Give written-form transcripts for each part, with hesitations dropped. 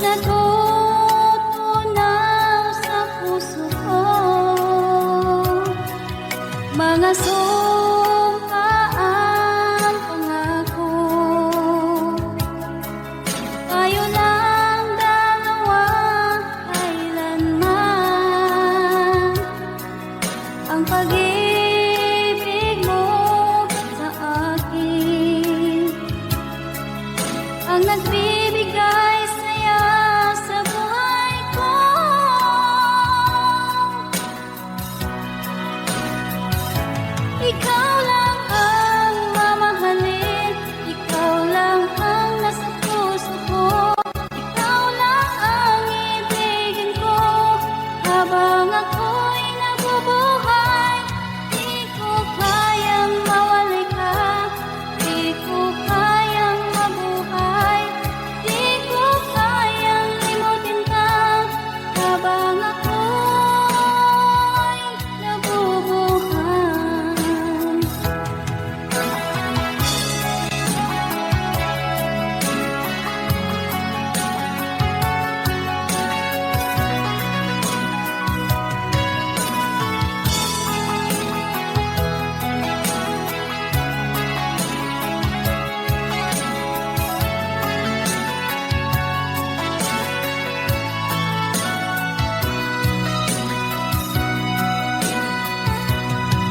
natutunaw sa puso ko. Mga sumpaang pangako, tayo lang dalawa kailanman. Ang pag-ibig mo sa akin ang nagbibigay saya sa buhay ko. Ikaw lang ang mamahalin, ikaw lang ang nasa puso ko. Ikaw lang ang ibigin ko habang ako'y nabubuhay. Di ko kayang mawalay ka, di ko kayang mabuhay, di ko kayang limutin ka habang ako'y nabubuhay.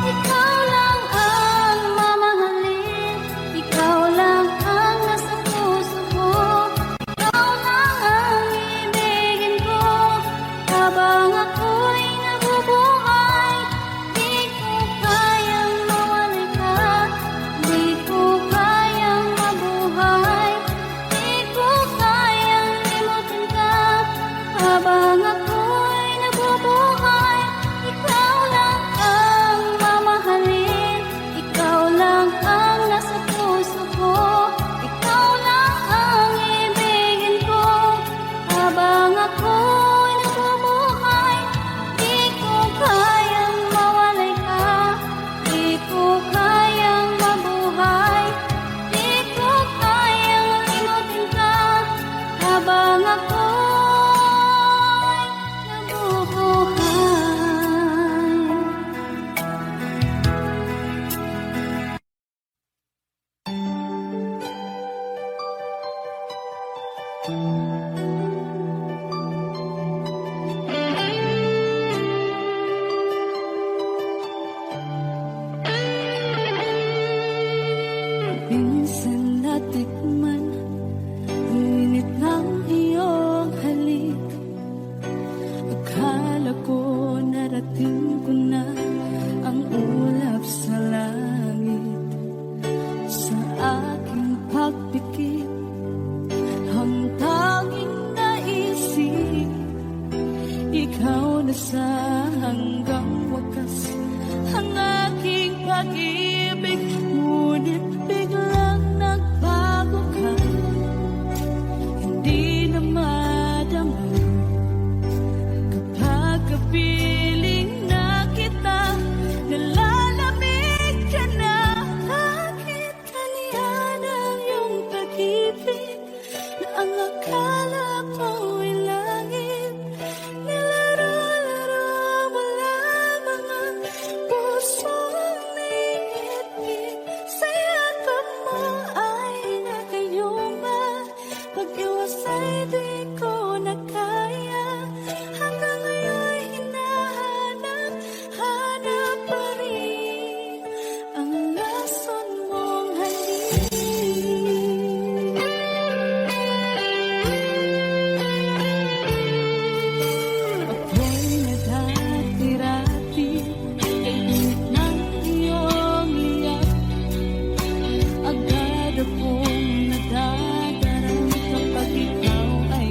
Ikaw lang ang mamahalin, ikaw lang ang nasa puso ko. Ikaw lang ang ibigin ko habang ako'y nabubuhay. Di ko kayang mawalay ka, di ko kayang mabuhay, di ko kayang limutin ka habang ako'y nabubuhay. Ikaw lang ang mamahalin, ikaw lang ang nasa puso ko. Ikaw lang ang ibigin ko habang ako'y nabubuhay. Di ko kayang mawalay ka, di ko kayang mabuhay, di ko kayang limutin ka habang ako'y nabubuhay. Minsan natikman ang init ng iyong halik. Akala ko narating ko na ang ulap sa langit. Sa aking pagpikit, ang tanging naisip, ikaw na sa hanggang wakas ang aking pag-ibig. Ngunit biglang nagbago ka, hindi na madama kapag kapiling na kita. Nalalamig ka na, bakit kaniyan ang iyong pag-ibig na ang akala ko'y langit? Nilaro-laro mo lamang ang pusong niiit-it. Sa yakap mo ay nakayuma, pag-iwas ay di ko na kaya. Hanggang ngayon hinahanap pa rin ang lason mong halik. Ako'y nadati-rati, init ng iyong iyak. Agad akong nadadarang kapag ikaw ay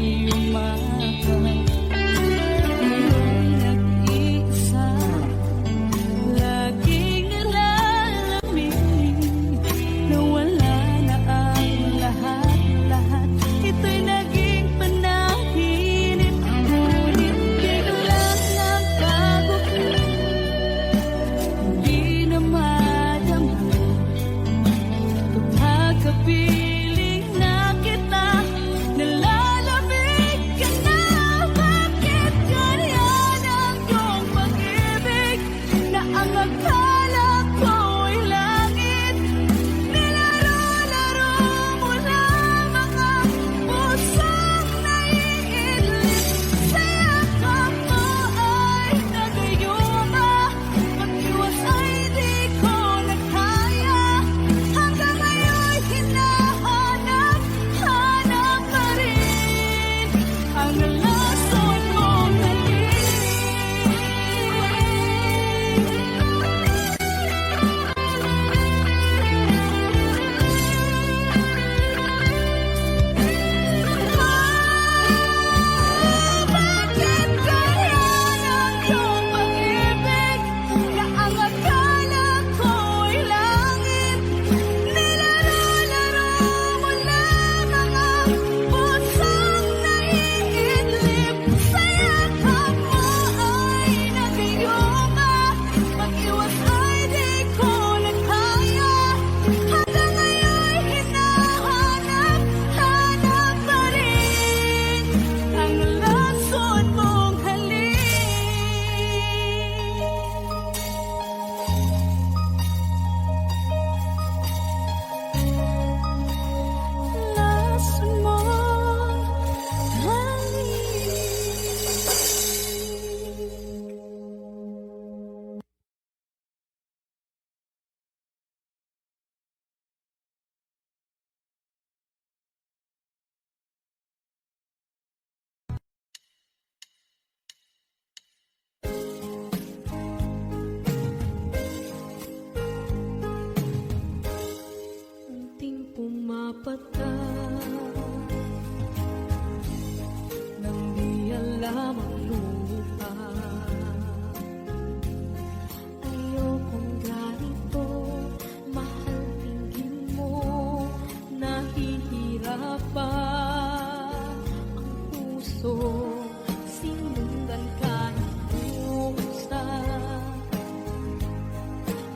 puso, sinundan ka ng pusa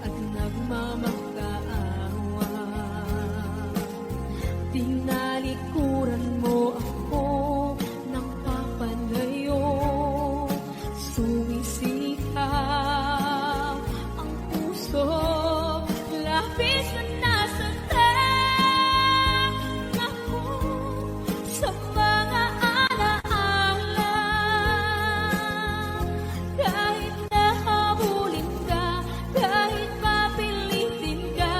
at nagmamakaawa. Tinalikuran mo ako ng papalayo, sumisigaw ang puso, labis na nasasaktan ako sa mga alaala. Kahit nahabulin ka, kahit mapilitin ka,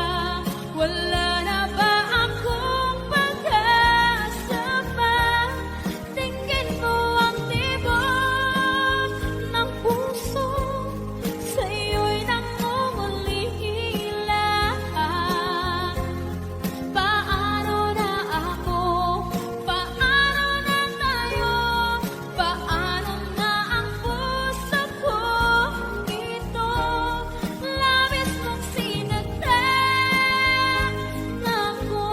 wala na ba akong pag-asa pa? Tingin mo ang tibok ng puso, sa'yo'y nangungulila. Paano na ako? Paano na tayo? Paano na ang puso ko ito? Labis mong sinaktan ako.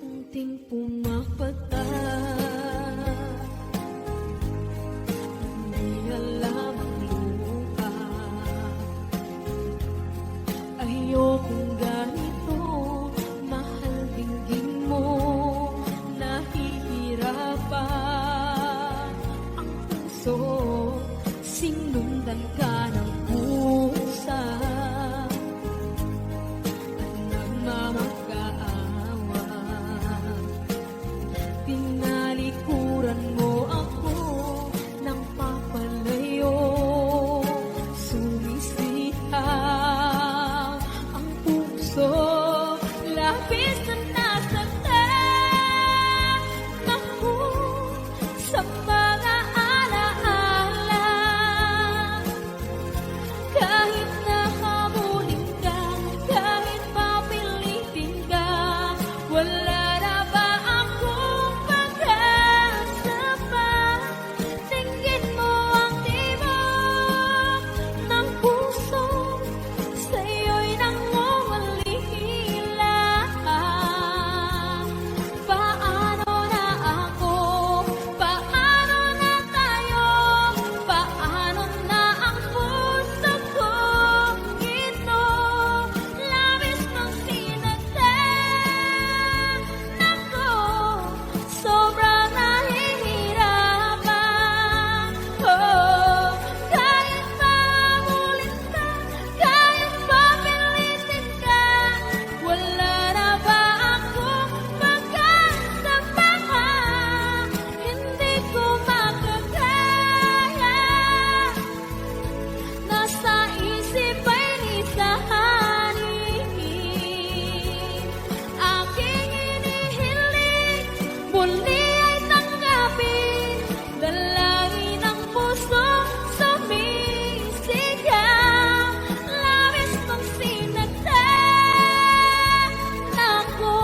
Unting pumapata, hindi alam ang lupa. Ayokong ganito, mahal dinggin mo, nahihirapan ang puso, sinundan ka ng pusa at nagmamakaawa. Tinalikuran mo ako ng papalayo, sumisigaw ang puso, labis na nasasaktan ako sa mga alaala. Kahit nahabulin ka, kahit papilitin ka, wala na ba akong pag-asa pa? Tingin mo ang tibok ng puso, sa'yo'y nangungulila. Paano na ako? Paano na tayo? Paano na ang puso ko ito? Labis mong sinaktan ako, sobrang nahihirapan. Oh, kahit mahabulin ka, kahit papilitin ka, wala na ba akong pag-asa pa? Hindi ko makakaya, nasa isip ay lisahanin. Aking inihiling, muli ay tanggapin, dalangin ang puso, sumisigaw. Labis mong sinaktan ako.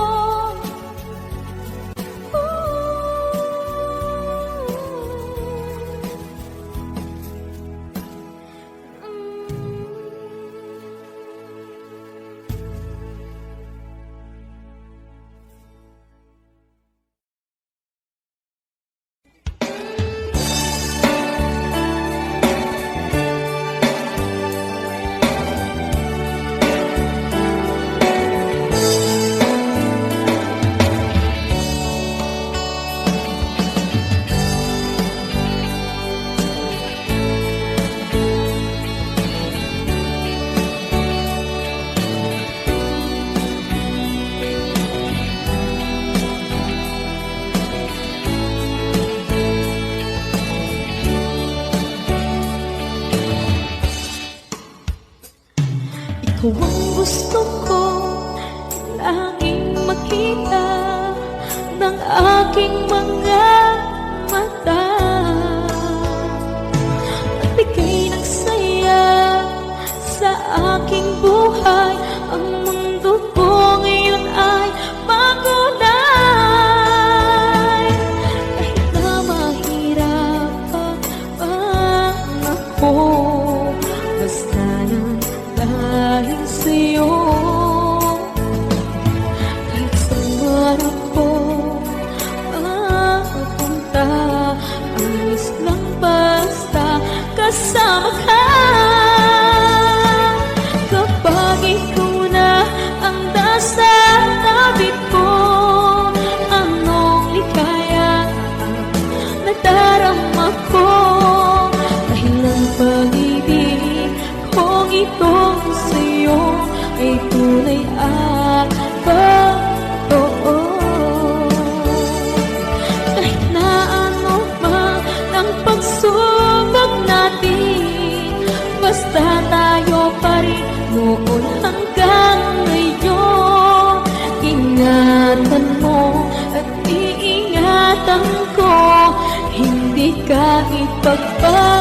Ikaw ang gusto ko laging makita ng aking mga mata. Nagbigay ng saya sa aking buhay, ang mundo ko ngayon ay makulay. Kahit na mahirapan ako, basta lang dahil sa'yo. kasama ka. Kapag ikaw na ang nasa tabi ko, anong likaya nadarama ko. Dahil ang pag-ibig kong itong sa'yo ay tunay at totoo. Kahit na ano man ang pagsubok natin, basta tayo pa rin noon hanggang ngayon. Ingatan mo at iingatan ko, hindi ka ipagpapalik.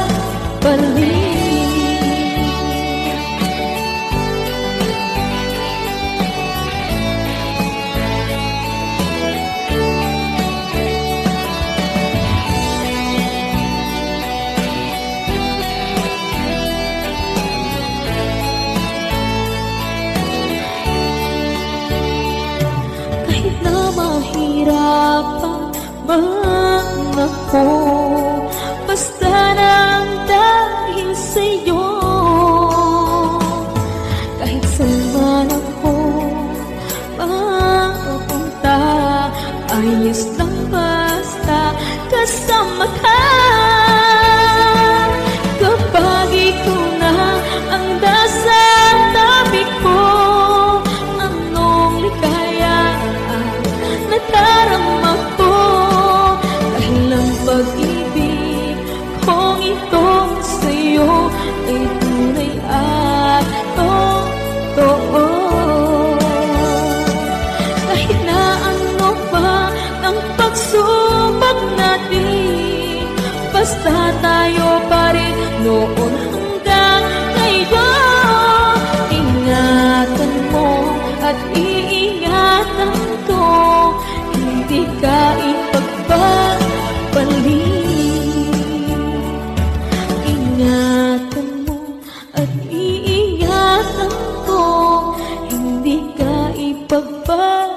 Kahit na mahirapan man ako, basta nang dahil sa'yo. Kahit saan man ako mapunta, ayos lang basta kasama ka. Kapag ikaw na ang nasa tabi ko, anong likaya nadarama ko. Dahil ang pag-ibig kong itong sa'yo ay tunay at totoo. Kahit na ano pa ang pagsubok natin, basta tayo pa rin noon hanggang ngayon. Ingatan mo at iingatan ko, hindi ka ipagpapalik. Ingatan mo at iingatan ko, hindi ka ipagpapalik.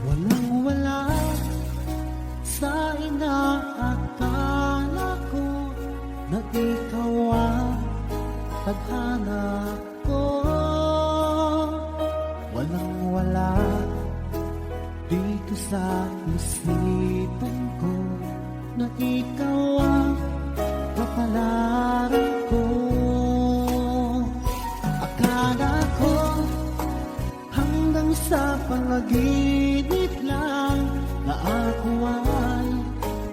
Walang-wala sa inaakala ko na ikaw ang tadhana ko. Walang-wala dito sa isipan ko na ikaw ang kapalaran ko. Akala ko hanggang sa panaginip lang na ako ay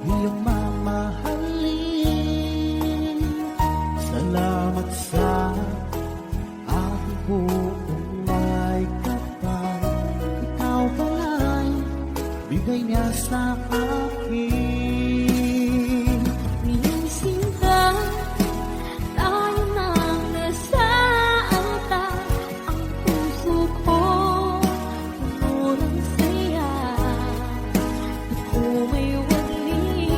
iyong mamahalin. Salamat sa aking buong may kapal, ikaw pala'y bigay niya sa akin. Minsan ka tayo nang nasaanta, ang puso ko puno ng saya. Ako may wali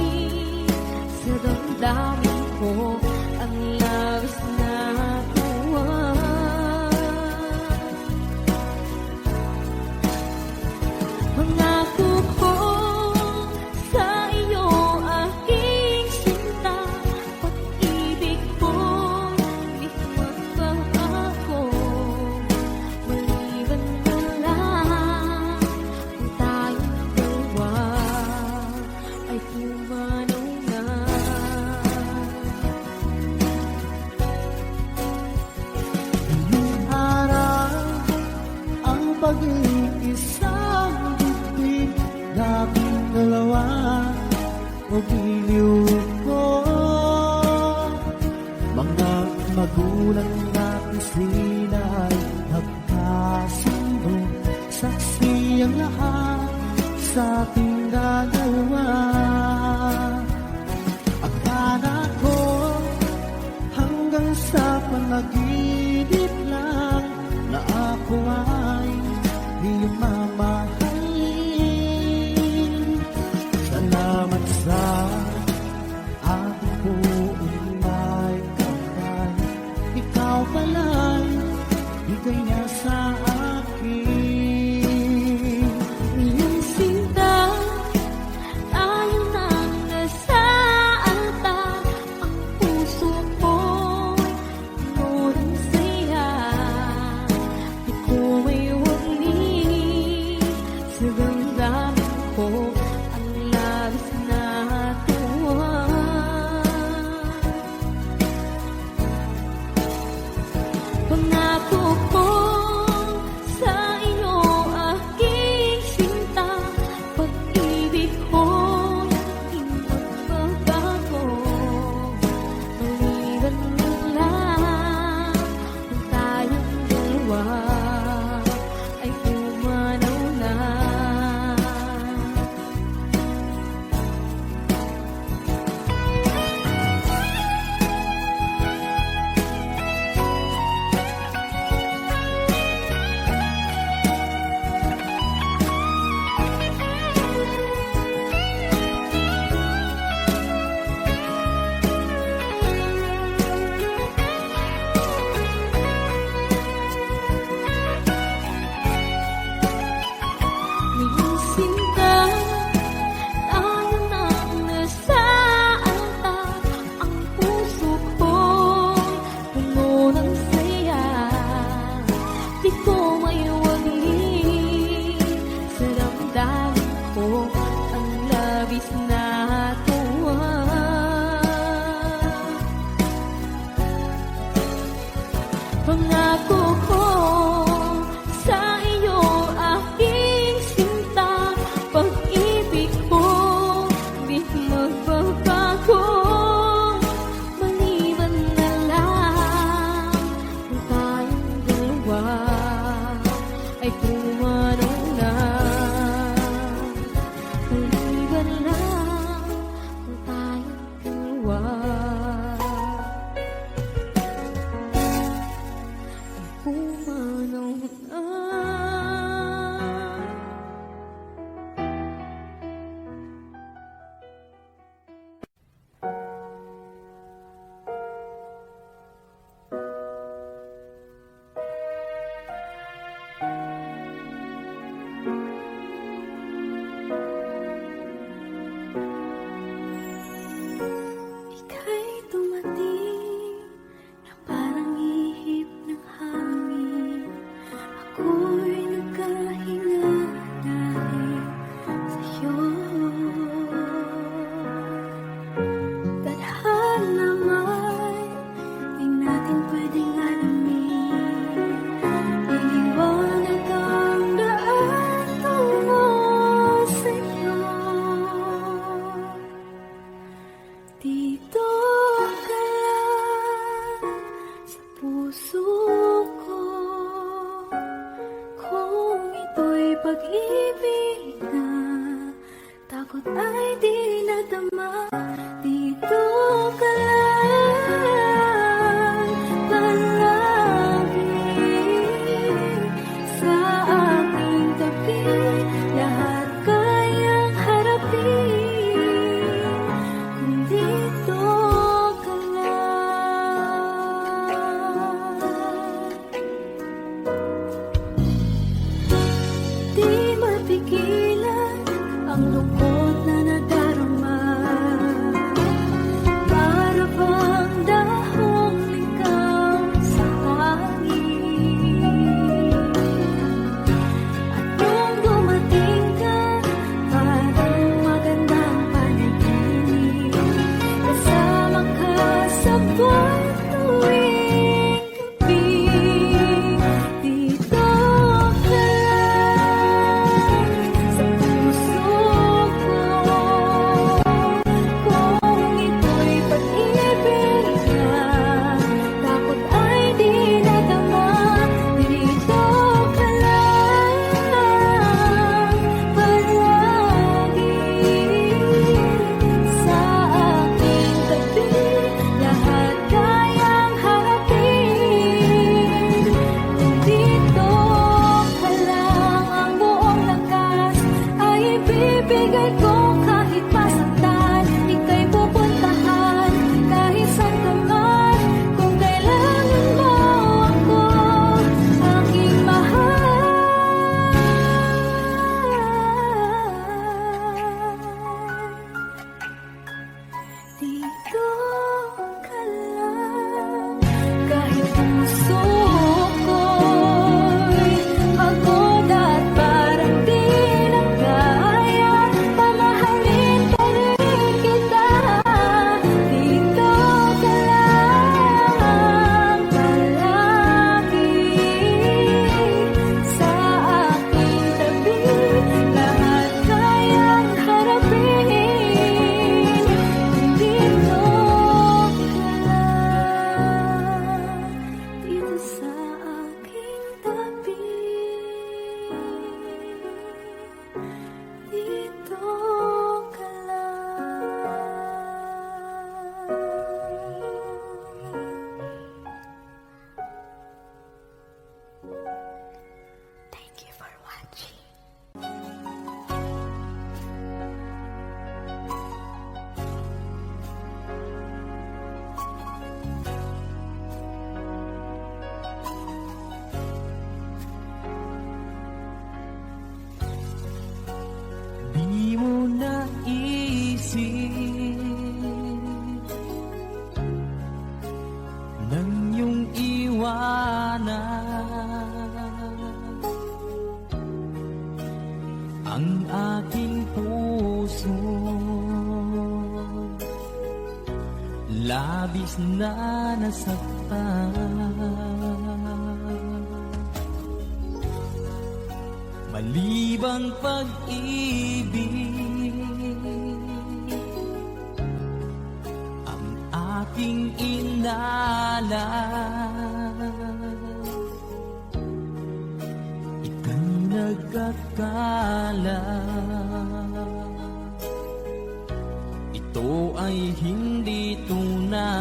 sa damdamin ko, ang labis na tuwa. Pangako ko sa iyo, aking sinta, pag-ibig ko di magbabago. Maliban na lang kung tayong dalawa ay pumanaw na. Ngayong araw ang pag-iisang bibig, laging dalawa o giliw ko. Mga magulang natin sila ay nagkasundo, saksi sa ating dalawa. Akala ko hanggang sa panaginip lang na ako ay iyong mamahalin. Salamat sa aking buong may kapal. Ikaw pala'y bigay niya sa akin. Iyong sinta, tayo nang nasaata. Ang puso ko, mo rin saya. Di ko labis na nasaktan. Malibang pag-ibig ang aking inalay, ika'y nagkakala. Ito ay hindi tunay.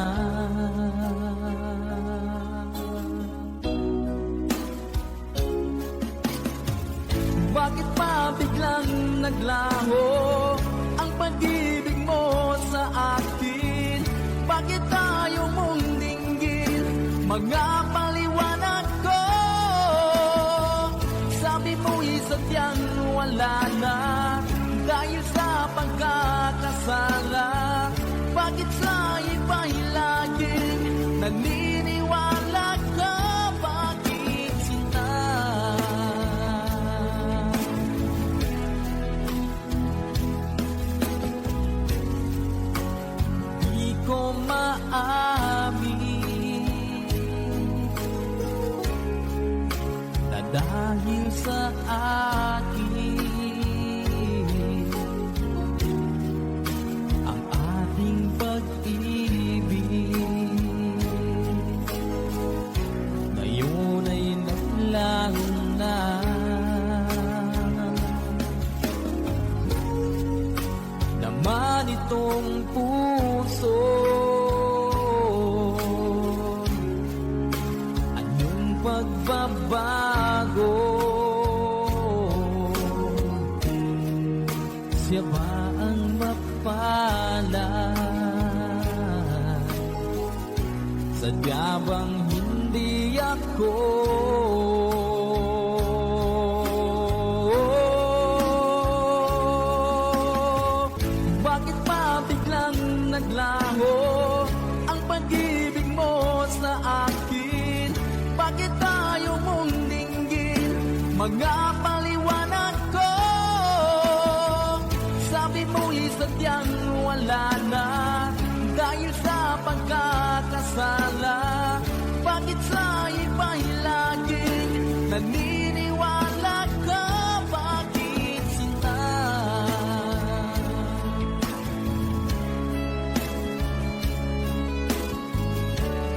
Bakit pa biglang naglaho ang pag-ibig mo sa akin? Bakit tayo mong dinggin mga paliwanag ko? Sabi mo'y sadyang wala na dahil sa pagkakasala. Bakit sa iba'y laging naniniwala ka? Bakit sinta? Di ko maamin na dahil sa akin ang ating pag-ibig ngayon ay naglaho na. Naman itong puso, anong pagbabago? Siya ba ang mapalad? Sadya bang hindi ako? Bakit pa biglang naglaho ang pag-ibig mo sa akin? Bakit tayo mong dinggin mga paliwanag ko? Sabi mo'y sadyang wala na dahil sa pagkakasala. Bakit sa iba'y laging naniniwala ka? Bakit sinta?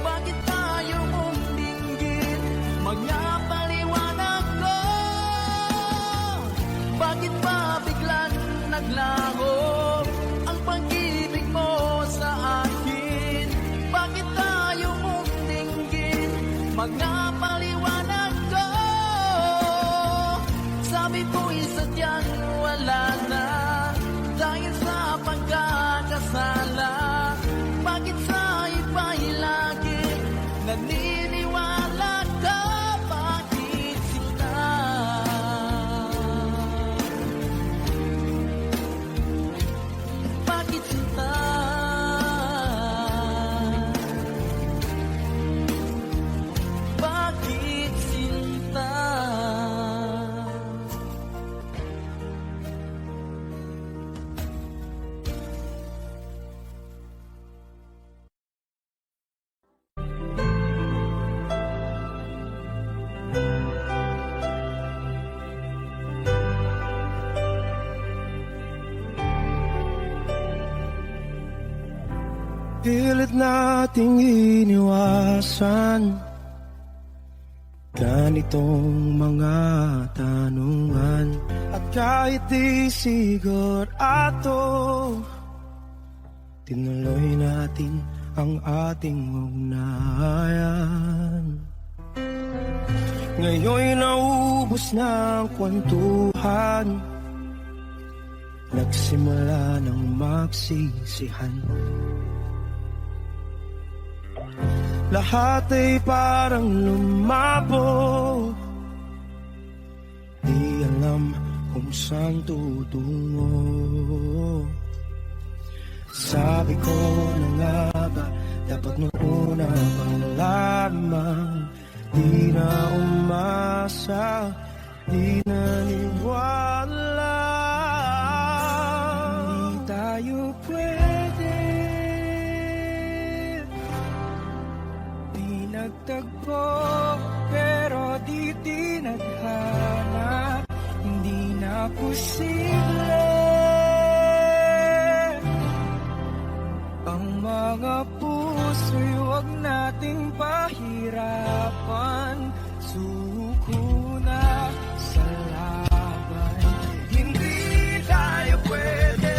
Bakit tayo mong dinggin mga paliwanag ko? Bakit pa biglang naglaho ang pag-ibig mo sa akin? Bakit tayo mong dinggin mga paliwanag ko? Sabi ko'y sadyang wala na dahil sa pagkakasala. Bakit sa iba'y lagi naniniwala ka? Bakit sinta? Bakit sinta? Bakit sinta? Pilit nating iniwasan ganitong mga tanungan. At kahit di sigurado, tinuloy natin ang ating ugnayan. Ngayon'y naubos na ang kwentuhan, nagsimula ng magsisihan. Lahat ay parang lumabo, di alam kung saan tutungo. Sabi ko na nga ba, dapat nung una pa lamang, di na umasa, di naniwala. Hindi tayo pwede nagtagpo, pero di tinadhana. Hindi na posible ang mga puso'y huwag nating pahirapan. Suko na sa laban, hindi tayo pwede.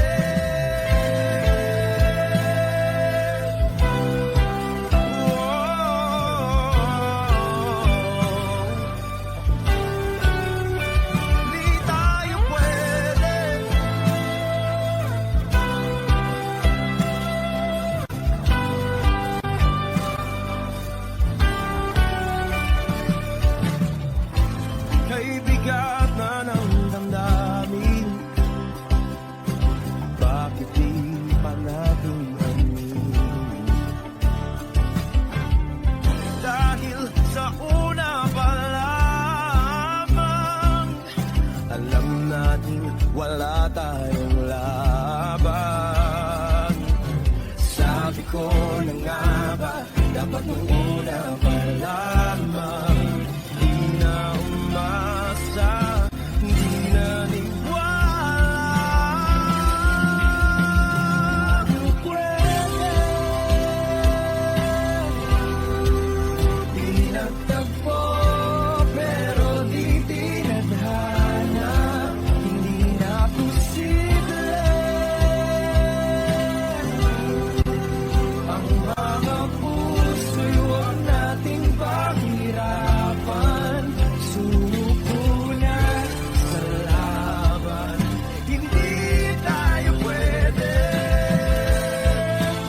Hindi tayo pwede. Kay bigat na ng damdamin, bakit di pa natin aminin? Dahil sa una pa lamang, alam natin wala tayong laban. Sabi ko na nga ba, dapat nung una pa lamang. Di na umasa, di na niwala. Pwede di nagtagpo, pero di tinadhana. Hindi na posible ang mga puso'y huwag nating pahirapan. Suko na sa laban, hindi tayo pwede.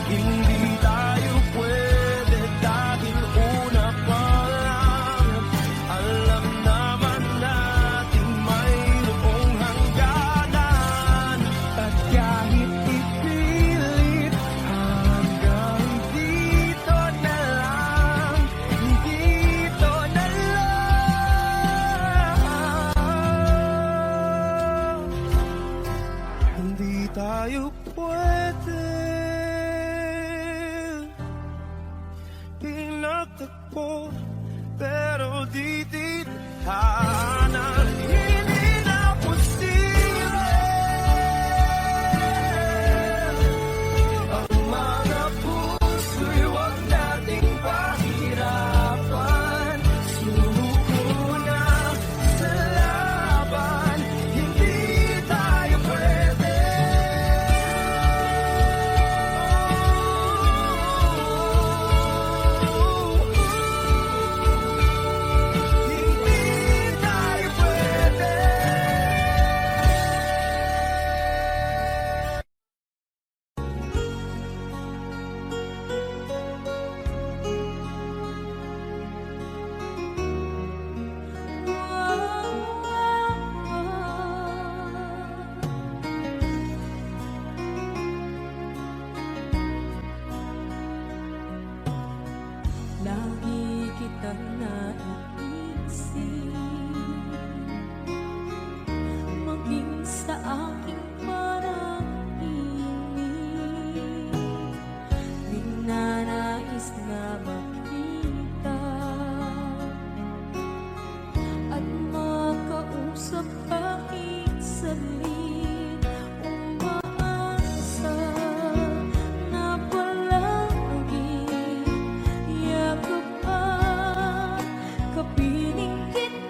Hindi tayo pwede dahil una pa lang, alam naman natin mayroong hangganan. At kahit ipilit, hanggang dito na lang, dito na lang. Hindi tayo pwede. Pinagtagpo, pero di titana. Hindi na posible ang mga puso'y huwag nating pahirapan. Suko na sa laban, hindi tayo pwede. Hindi tayo pwede. Lagi kitang naiisip, maging sa aking parang inip. Di na nais na makita at makausap kahit saglit. Umaasa na palagi yakap at kapiling kita.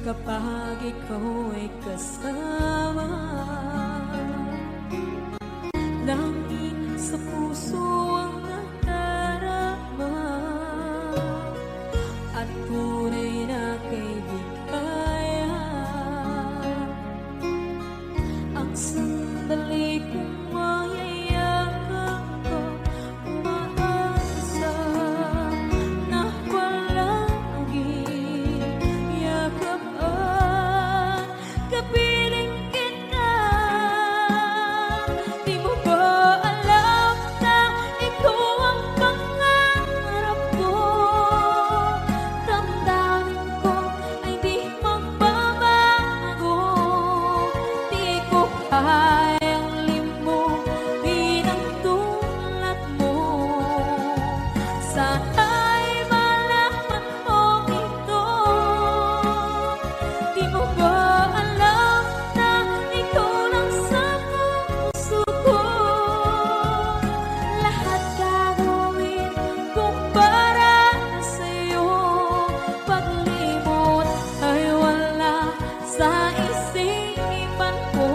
kapag ikaw ay kasama. Langit sa puso ang nadarama at tunay na kaibigan. Ang sandali kong mayayakap ko, umaasa na palaging yakap at kapiling kita. Di mo ba alam na ikaw ang pangarap ko? Damdamin ko ay di magbabago. Di ko kayang limutin ang tulad mo. Sana'y malaman mo ito. Di mo ba alam na ikaw lang sa puso ko? Lahat gagawin kung para sa'yo. Paglimot ay wala sa isipan ko.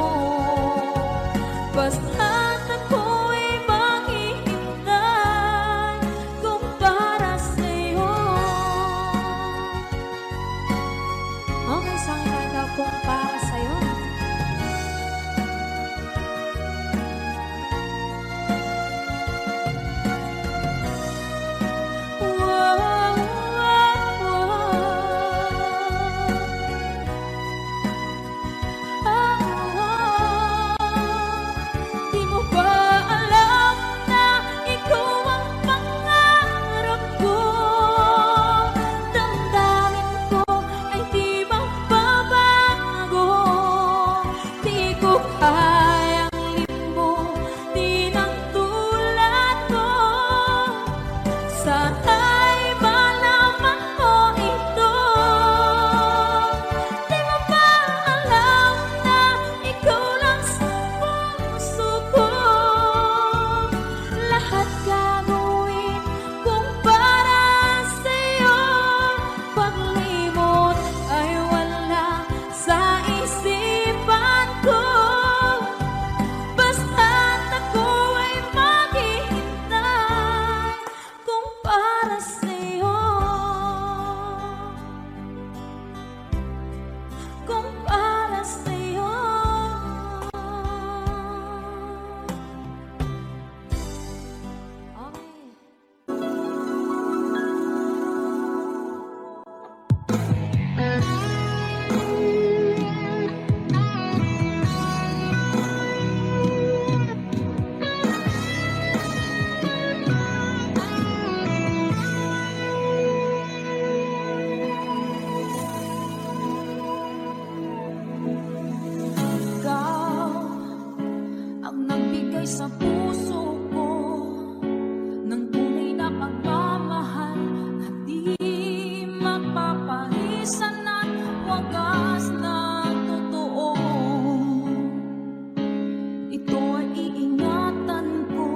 Basta't ako'y maghihintay kung para sa'yo. Okay, sang kanta kung para sa'yo. Wow, di mo ba alam na ikaw ang pangarap ko? Damdamin ko ay di magbabago. Di ko kayang limutin ang tulad mo. Sana'y malaman mo ito. Di mo ba alam na ikaw lang sa puso ko? Lahat gagawin kung para sa'yo. Paglimot ay wala sa isipan ko. Basta't ako ay maghihintay kung para sa'yo. Kung para sa'yo. Okay. Ikaw ang nagbigay sa puso ko ng tunay na pagmamahal at di magpapalisan at wagas na totoo. Ito ay iingatan ko,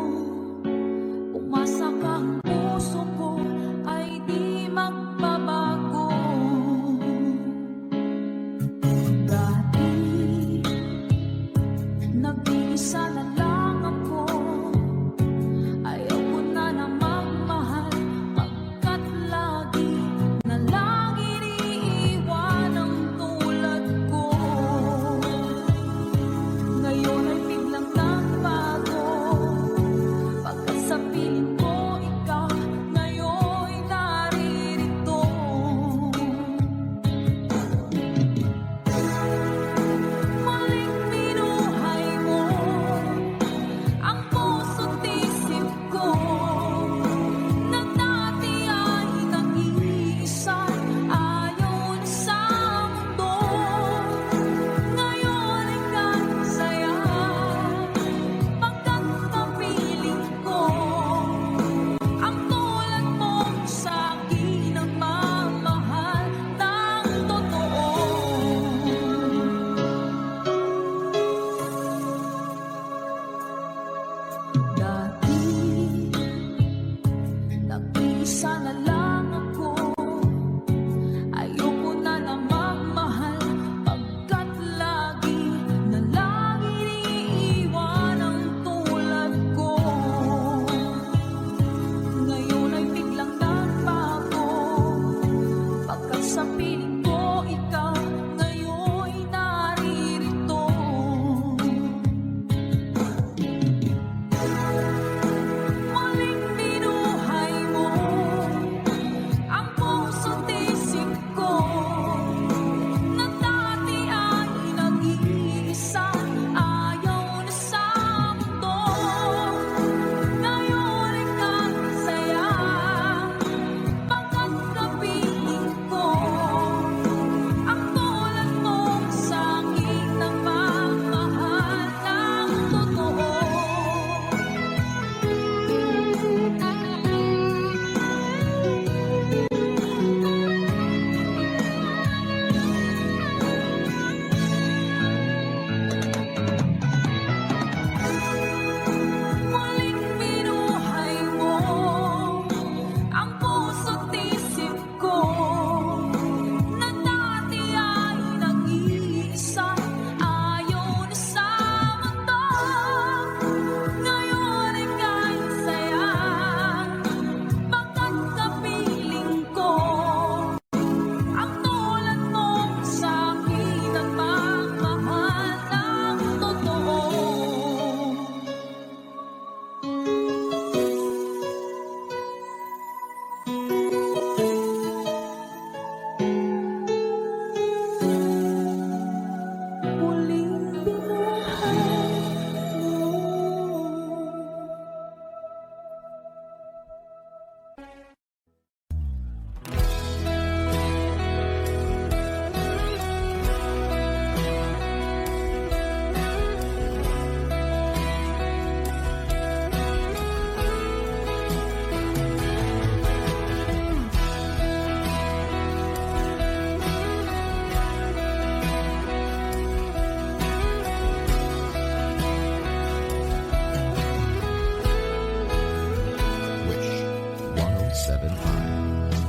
umasa ka ang puso ko ay di magbabago. Dati nag-iisa na lang ako, ayaw ko na na magmahal, pagkat lagi na lang iniiwan ang tulad ko. Ngayon ay biglang nagbago, pagkat sa piling ko ikaw ngayon'y naririto. Muling binuhay mo ang puso't isip ko, na dati ay nag-iisa ayon sa mundo. Ngayon ay kasaya, pagkat kapiling ko ang tulad mo sa akin ang mamahal ng totoo. Dati nag-iisa na lang ako, ayoko na na magmahal,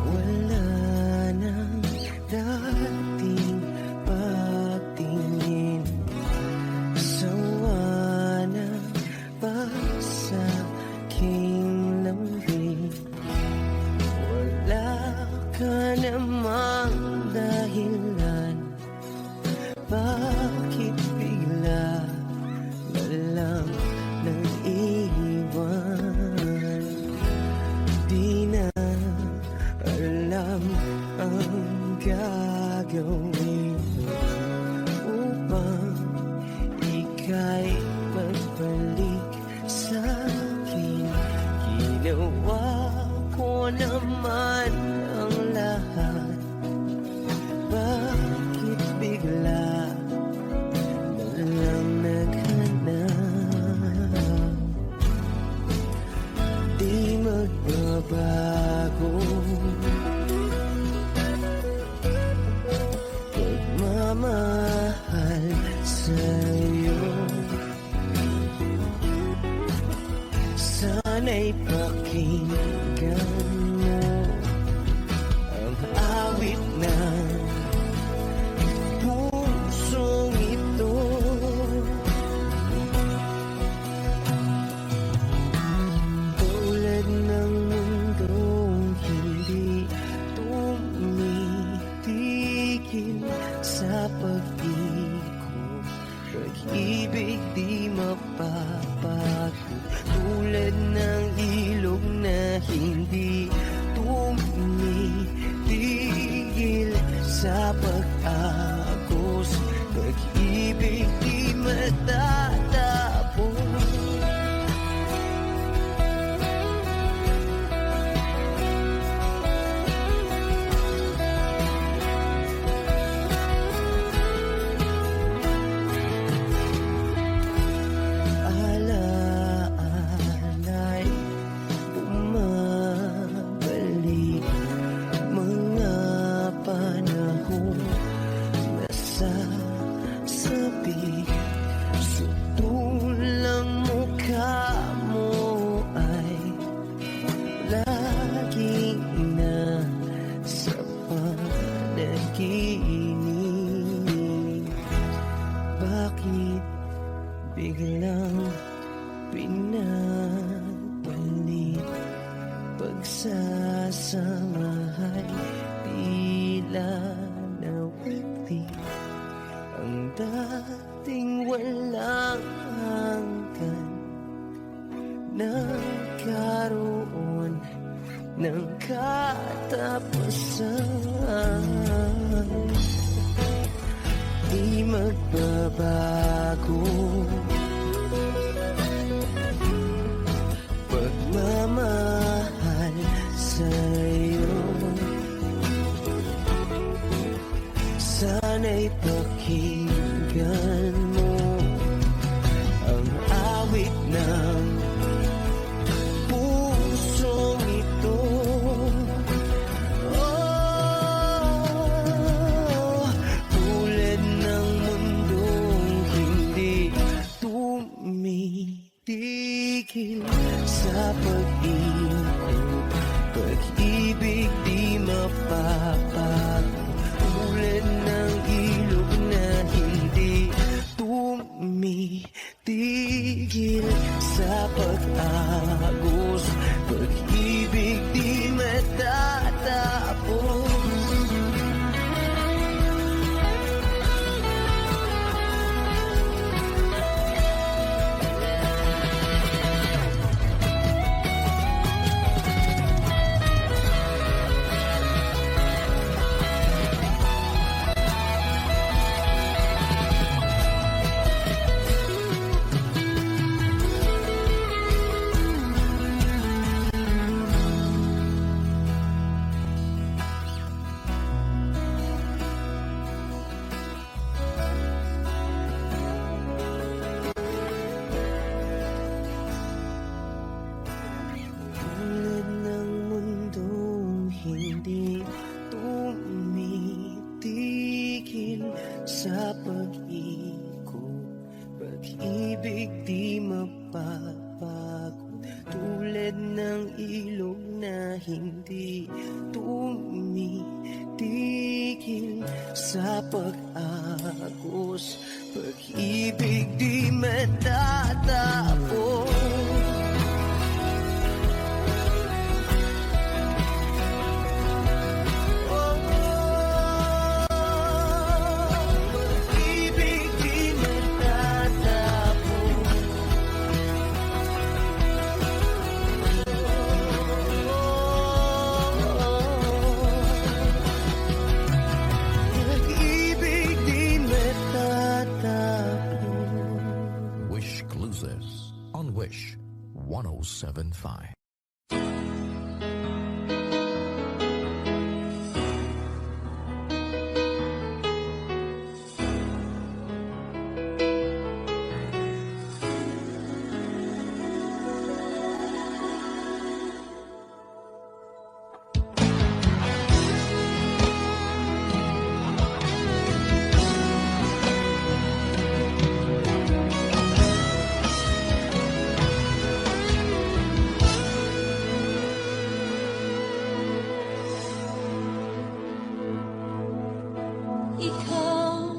Wala nang dating pagtingin, sawa na ba sa aking lambing? Wala ka namang dahilan, bakit bigla na lang nag-iwan? Di na alam ang gagawin upang ika'y magbalik sa'kin. Ginawa ko naman ang lahat, bakit bigla na lang naghanap? Di magbabago pagmamahal sa'yo. Sana'y pakinggan mo ang awit ng pusong ito. Tulad ng mundong hindi tumitigil sa pag-ikot, pag-ibig di mapapago. Tulad ng ilog na hindi tumitigil sa pag-agos, pag-ibig di matatapos. Alaala'y bumabalik, mga panahon nasasabi. Sutulang mukha mo ay laging nasa panaginip. Bakit biglang pinapalit? Pagsasamahay tila nawagli, ang dating walang hanggan nagkaroon ng katapusan. Di magbabago pagmamahal sa'yo. Sana'y pakinggan mo ang awit ng pusong ito. Tulad ng mundong hindi tumitigil sa pag-ikot, pag-ibig hindi tumitigil sa pag-agos. Pag-ibig di matatapos. Pag-ibig di matatapos. Pag-ibig di matatapos. Wish Cruises on Wish 1075. Ikaw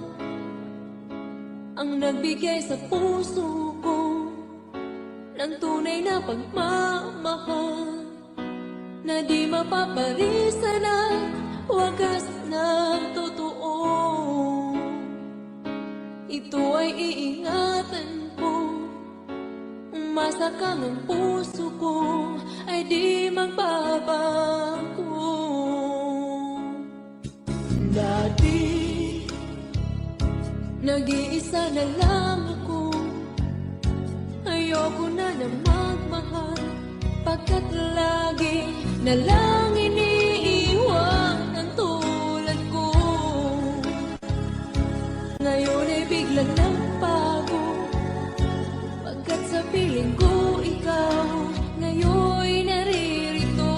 ang nagbigay sa puso ko ng tunay na pagmamahal na di mapaparisan ang wagas na totoo. Ito ay iingatan ko, umasa kang ang puso ko ay di magbabago. Dati nag-iisa na lang ako, ayoko na magmahal, pagkat lagi na lang iniiwan ang tulad ko. Ngayon ay biglang nagbago, pagkat sa piling ko ikaw ngayon naririto.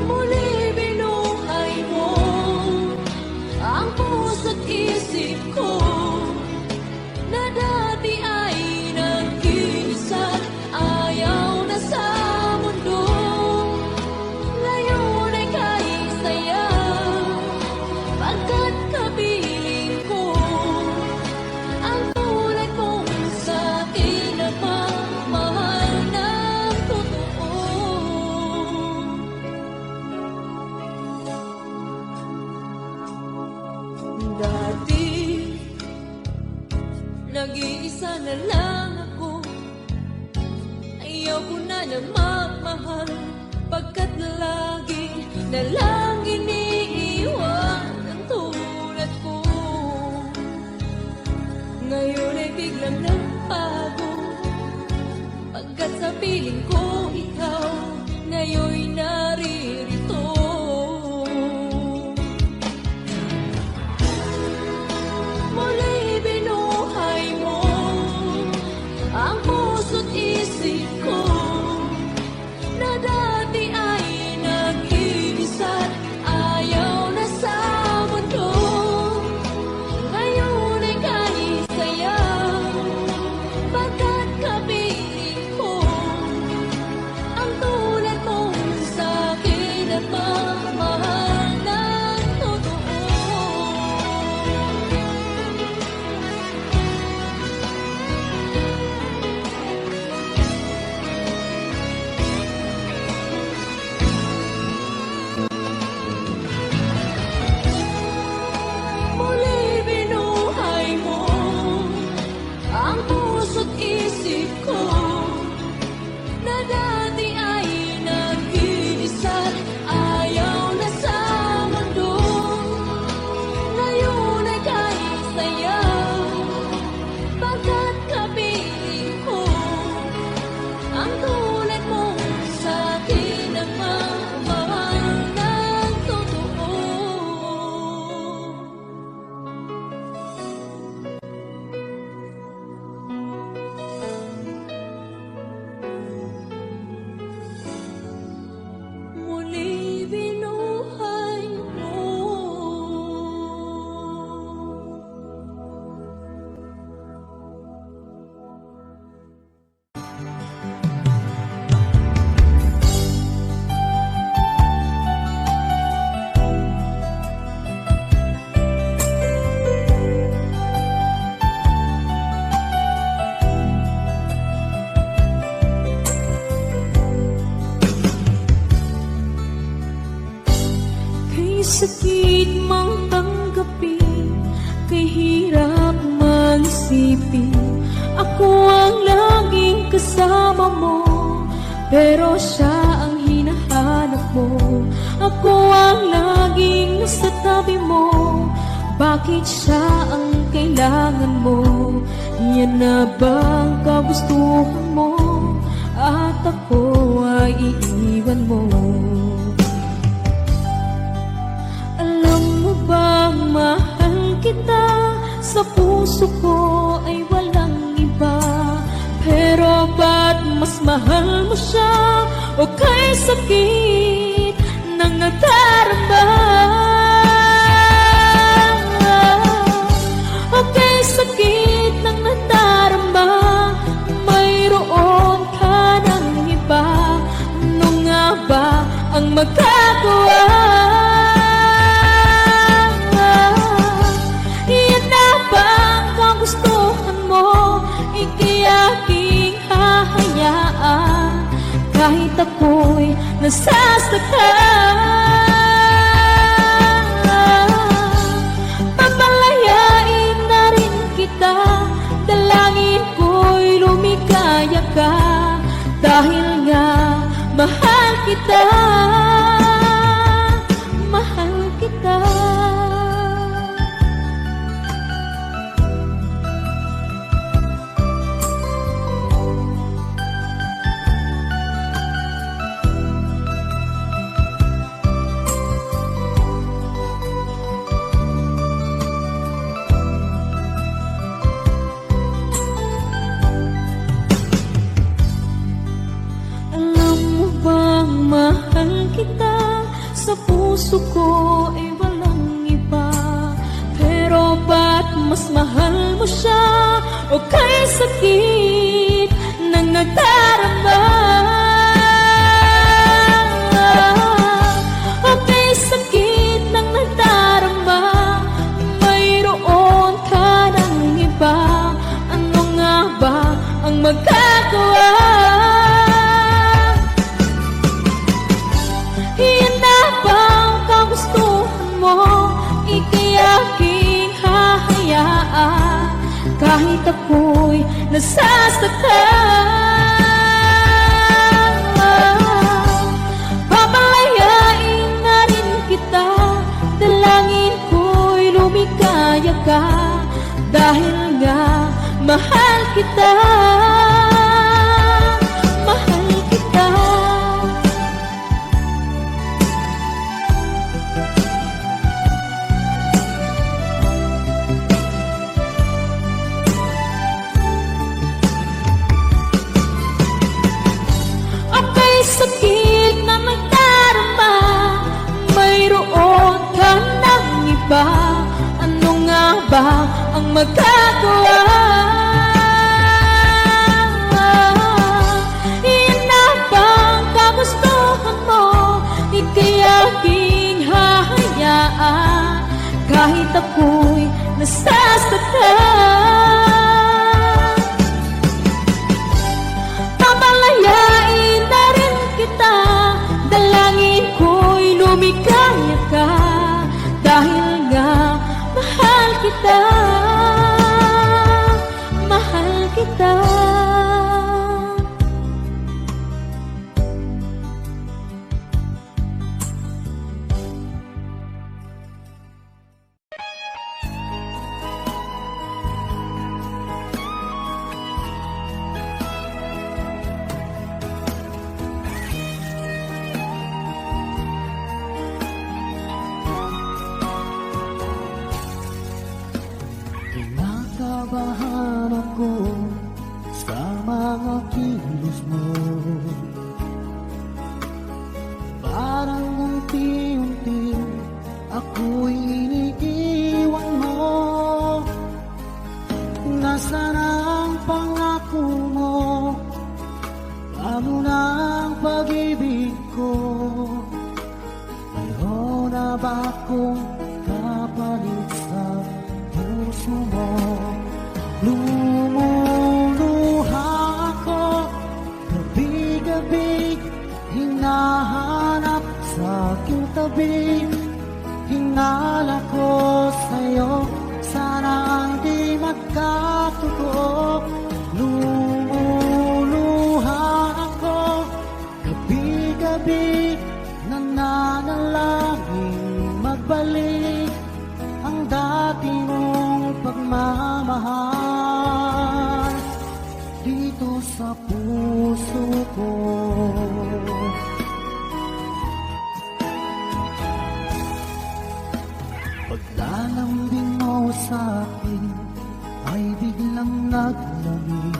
Muli binuhay mo ang puso't isip ko na dati ay nag-iisa, ayaw na sa mundo. Ngayon ay kahit saya, pagkat kapiling ko ang tulad mong sa akin na mamahal ng totoo. Dati nag-iisa na lang ako, ayaw ko na magmahal, pagkat lagi na lang iniiwan ang tulad ko. Ngayon ay biglang nagbago, pagkat sa piling ko ikaw ngayon naririto. Muli binuhay mo ang puso't isip ko na dati ay nag-iisa, ayaw na sa mundo. Ngayon ay kahit saya, pagkat kapiling ko ang tulad mong sa sakit mang tanggapin, kay hirap maisipin. Ako ang laging kasama mo, pero siya ang hinahanap mo. Ako ang laging nasa tabi mo, bakit siya ang kailangan mo? Yan na bang kagustuhan mo? At ako ay iiwan mo. Alam mo bang mahal kita? Sa puso ko ay walang iba. Pero ba't mas mahal mo siya? O kay sakit ng nadarama? O kay sakit ng nadarama, mayroon ka ng iba. Ano nga ba ang magagawa? Iyan na ba ang kagustuhan mo? Ika'y aking hahayaan, kahit ako'y nasasaktan. Papalayain na rin kita, dalangin ko'y lumikaya ka, dahil nga mahal kita, mahal kita. Mahal kita, sa puso ko ay walang iba. Pero ba't mas mahal mo siya? O kay sakit ng nadarama? O kay sakit ng nadarama, mayroon ka ng iba. Ano nga ba ang magagawa? Iyan na ba ang kagustuhan mo? Ika'y aking hahayaan, kahit ako'y nasasaktan. Papalayain na rin kita, dalangin ko'y lumikaya ka, dahil nga mahal kita, mahal kita. Sakit na magdarama, mayroon ka ng iba. Ano nga ba ang magagawa? Iyan na ba ang kagustuhan mo? Ika'y aking hahayaan, kahit ako'y nasasaktan. Papalayain na rin kita, dalangin ko'y lumikaya ka, dahil nga mahal kita, mahal kita. Kinakabahan ako sa mga kilos mo, parang unti-unti ako'y iniiwan mo. Nasaan ang pangako mo? Paano na ang pag-ibig ko? Mayroon na ba akong kapalit sa puso mo? Lumuluha ako, gabi-gabi hinahanap sa aking tabi. hinala ko sa'yo, sana hindi magkatotoo. Lumuluha ako, gabi-gabi, nananalangin magbalik ang dati mong pagmamahal dito sa puso ko. Paglalambing mo sa akin ay biglang naglamig.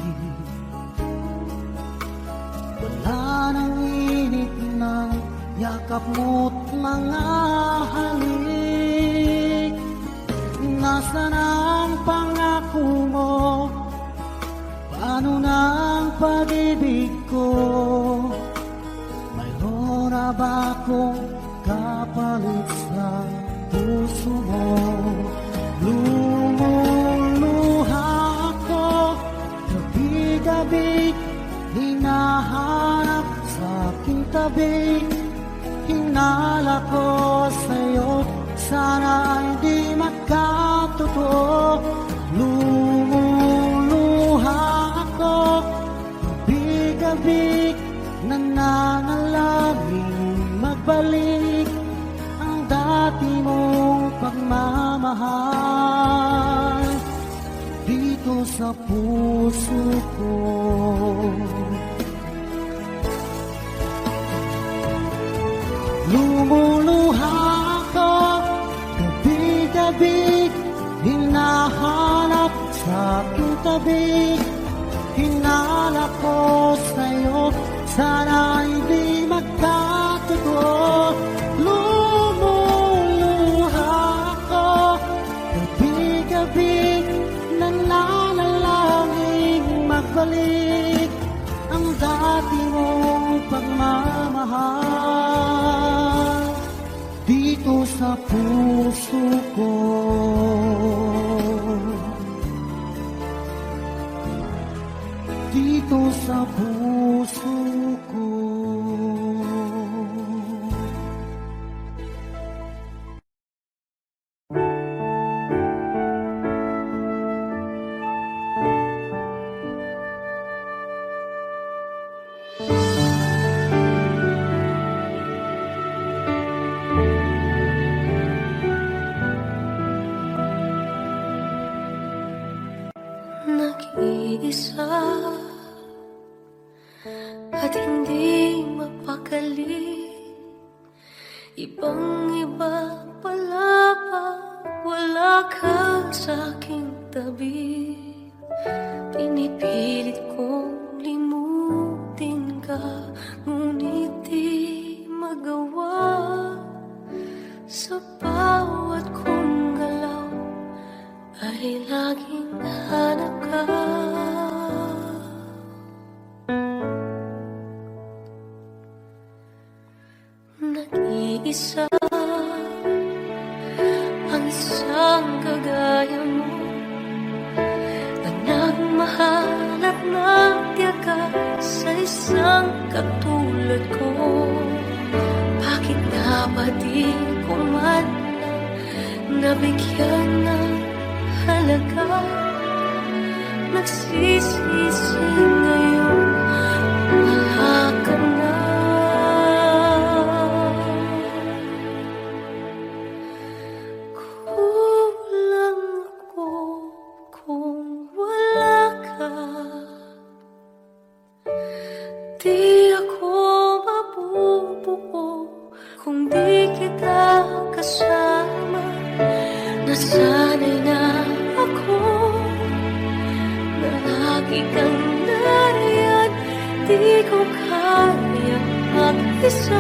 Wala nang init na yakap mo't mga halik. Nasaan ang pangako mo? Paano na ang pag-ibig ko? Mayroon na ba akong kapalit sa puso mo? Lumuluha ako, gabi-gabi, hinahanap sa aking tabi. Hinala ko sa'yo, sana hindi magkatotoo. Lumuluha ako, gabi-gabi, nananalangin magbalik ang dati mong pagmamahal dito sa puso ko. Lumuluha ako, gabi-gabi, hinahanap sa aking tabi. Hinala ko sa'yo, sana hindi magkatotoo. Lumuluha ako, gabi-gabi, nananalangin magbalik ang dati mong pagmamahal dito sa puso ko. Dito sa puso ko. Nag-iisa at hindi mapakali, ibang-iba pala pag wala ka sa aking tabi. Pinipilit kong limutin ka, ngunit di magawa. Sa bawat kong galaw ay laging hanap ka. Nag-iisa ang isang kagaya mo, na nagmahal at nagtiyaga sa isang katulad ko. Bakit nga ba di ko man nabigyan ng halaga? Nagsisisi ngayon, wala ka na. Kulang ako kung wala ka. Di ako mabubuo kung di kita kasama. Nasanay na ako na lagi kang nariyan. Di ko kaya mag-isa,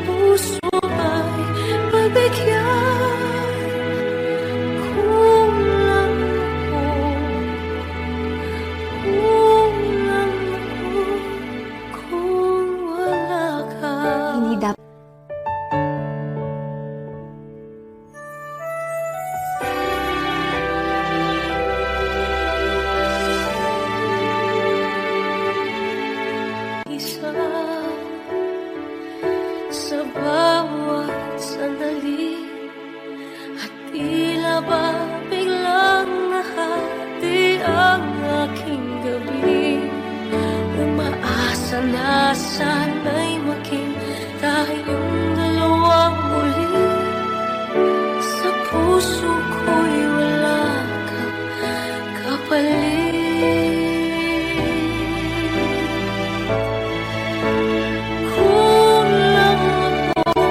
puso ay pagbigyan. Kulang ako kung wala ka. Hindi dapat isa sa bawat sandali ba biglang nahati ang aking gabi? Umaasa na sana'y maging tayong dalawang muli. Sa puso ko'y wala kang kapalit. Kulang ako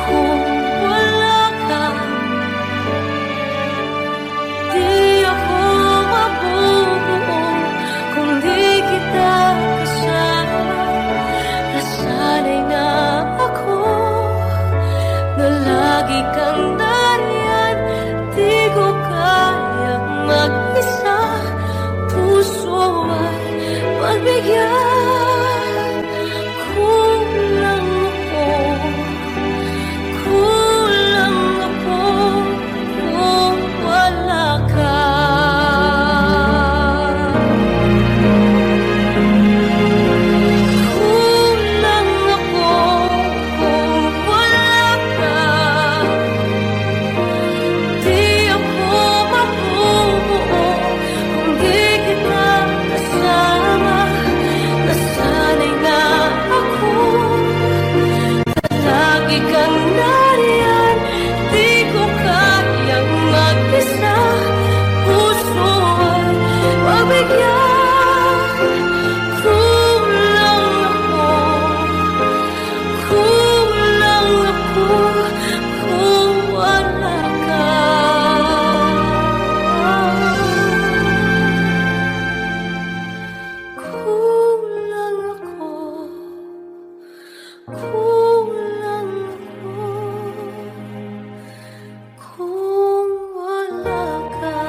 kung wala ka. Di ako mabubuo kung di kita kasama. Nasanay na ako na lagi kang nariyan. Di ko kayang mag-isa. Puso ay magbigyan. Kulang ako kung wala ka. Kulang ako kung wala ka. Di ako mabubuo kung di kita kasama. Nasanay na ako na lagi kang nariyan. Di ko kayang mag-isa. Puso ay mabigyan. Kulang ako kung wala ka. Kulang ako kung wala ka.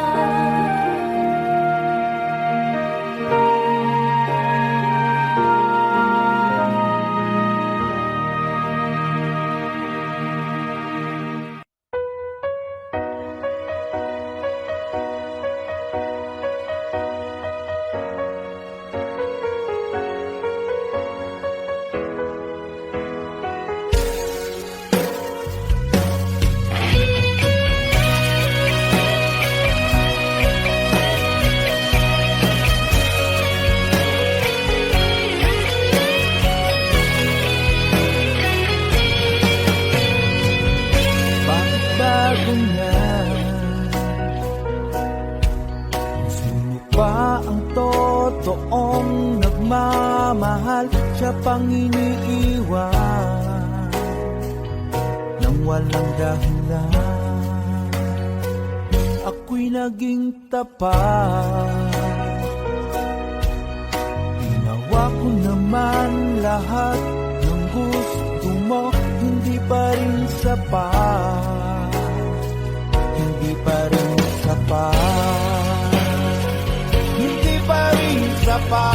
Bago na, sino pa ang totoong nagmamahal? Siya pang iniiwan nang walang dahilan. Ako'y naging tapat, ginawa ko naman lahat ng gusto mo. Hindi pa rin sapat, hindi pa rin sapat, hindi pa rin sapat.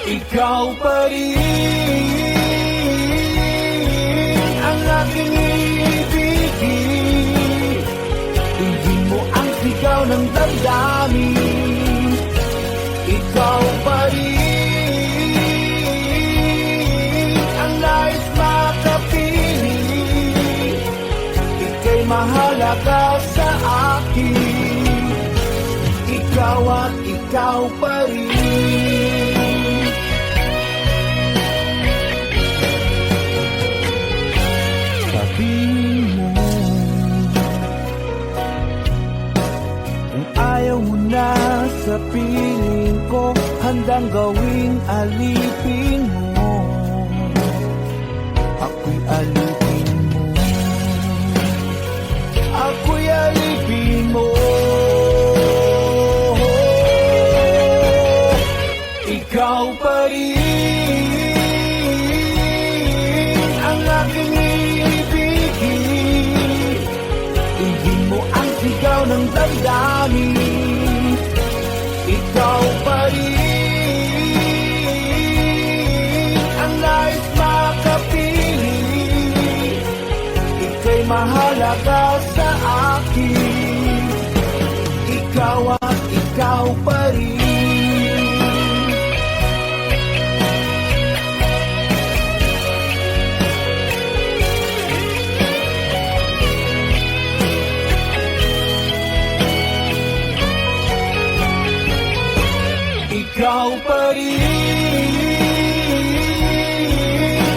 Ikaw pa rin ang aking ibigin. Hindi mo ang sigaw ng damdamin. Ikaw pa rin nais makapiling. Ika'y mahalaga sa akin. Ikaw at ikaw pa rin. Sabihin mo kung ayaw mo na sa piling ko, handang gawing alipin mo. Ako'y alipin mo, ako'y alipin mo. Ikaw pa rin ang aking ibigin. Hindi mo ang sigaw ng damdamin. Ikaw pa rin ang nais makapiling. Ika'y mahalaga sa akin. Ikaw at ikaw pa rin. ikaw pa rin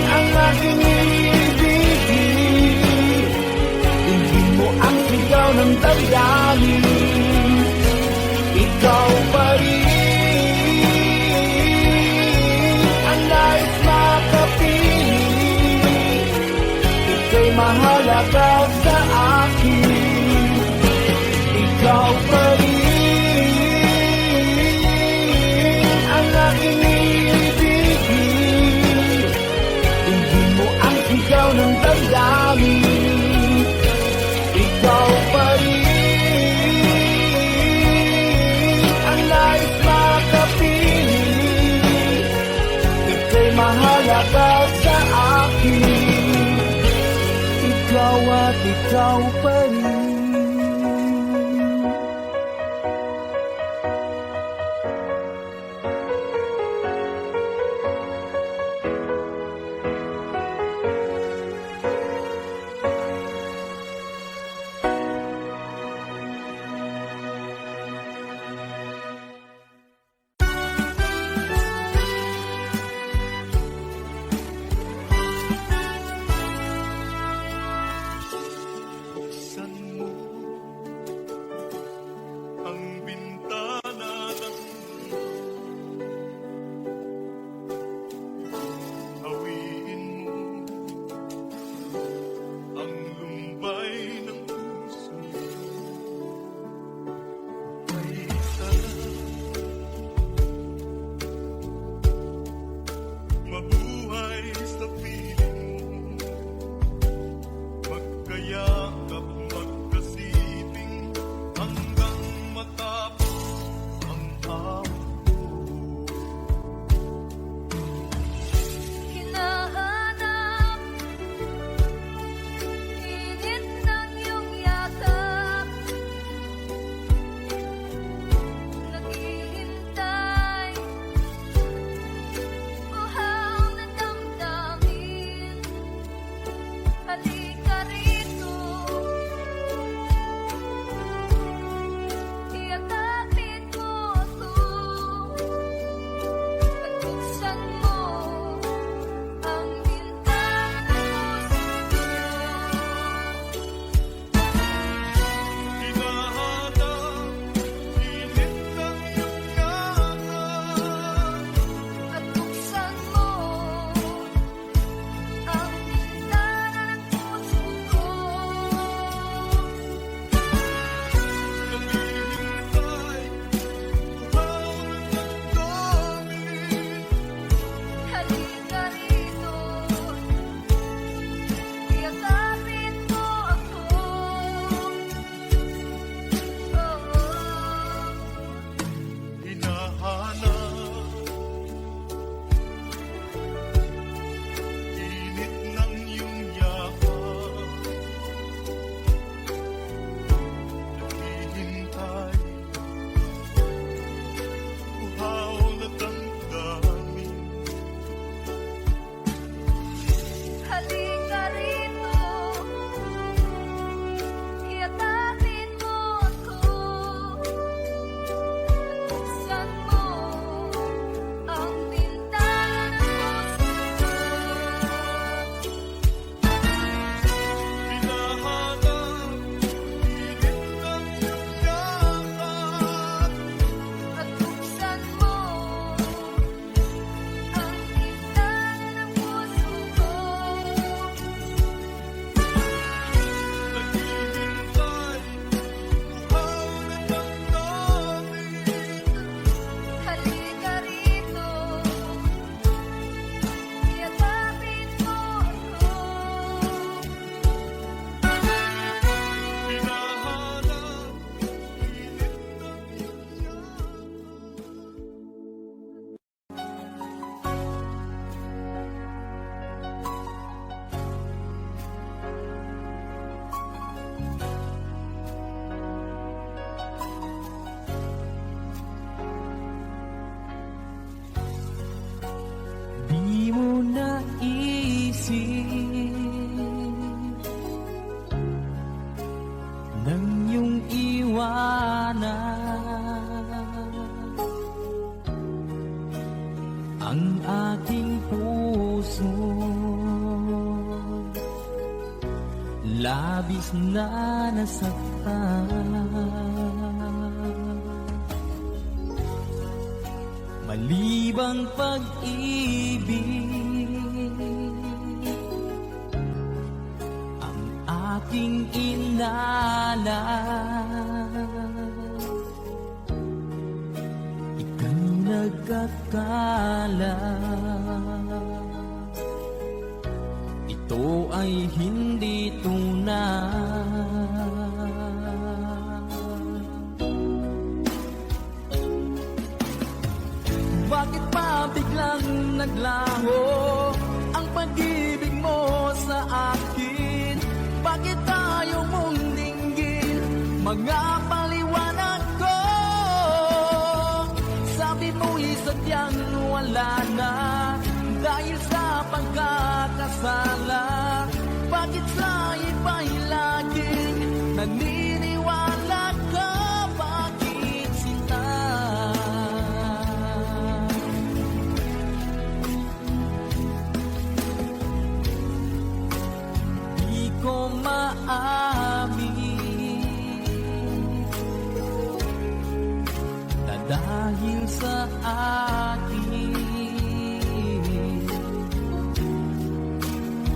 ang aking ibigin. Hindi mo ang sigaw ng damdamin. Ikaw pa rin ang nais makapiling. Ika'y mahalaga sa akin. Ikaw pa rin ang aking ibigin. Hindi mo ang sigaw ng damdamin. Ikaw pa rin ang nais makapiling. Ika'y mahalaga sa akin. Ikaw at ikaw pa rin. Buksan ang aking puso. Labis na nasaktan, malibang pag-ibig ang aking inalay. Ika'y nagkakala, ito ay hindi tunay. Bakit pa biglang naglaho ang pag-ibig mo sa akin? Bakit tayo mong dinggin mga paliwanag ko? Sabi mo'y sadyang wala na dahil sa pagkakasala. Bakit sa iba'y laging naniniwala ka? Bakit sinta? Di ko maamin na dahil sa akin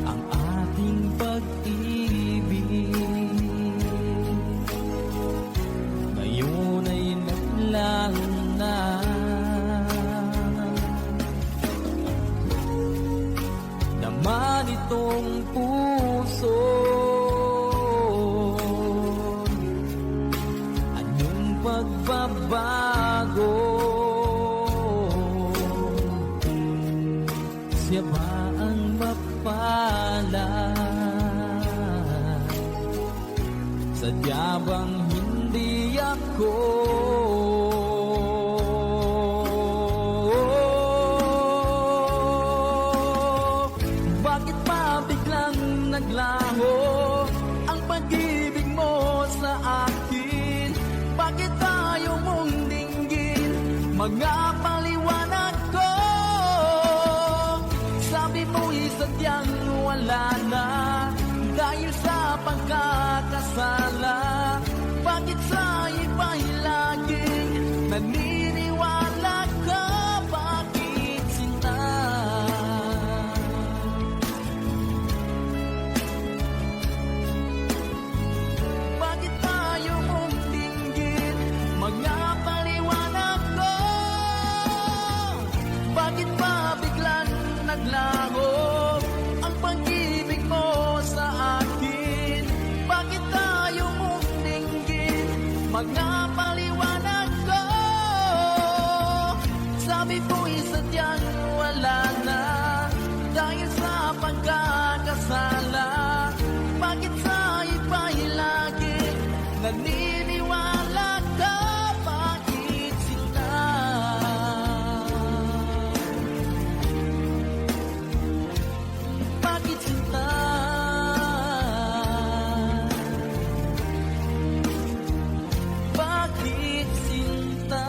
ang ating pag-ibig ngayon ay naglaho na. Naman itong puso, anong pagbabago? Siya ba ang mapalad? Sadya bang hindi ako? Bakit pa biglang naglaho ang pag-ibig mo sa akin? Bakit tayo mong dinggin mga paliwanag ko? Sabi mo'y sadyang wala na dahil sa pagkakasala. Bakit sa iba'y laging naniniwala ka? Bakit sinta? Bakit tayo mong dinggin mga paliwanag ko? Bakit ba biglang naglaho ang pag-ibig mo sa akin? Bakit tayo mong dinggin mga paliwanag ko? Sabi ko'y sadyang wala na dahil sa pagkakasala. Bakit sa iba'y laging naniniwala ka? Bakit sinta? Bakit sinta? Bakit sinta?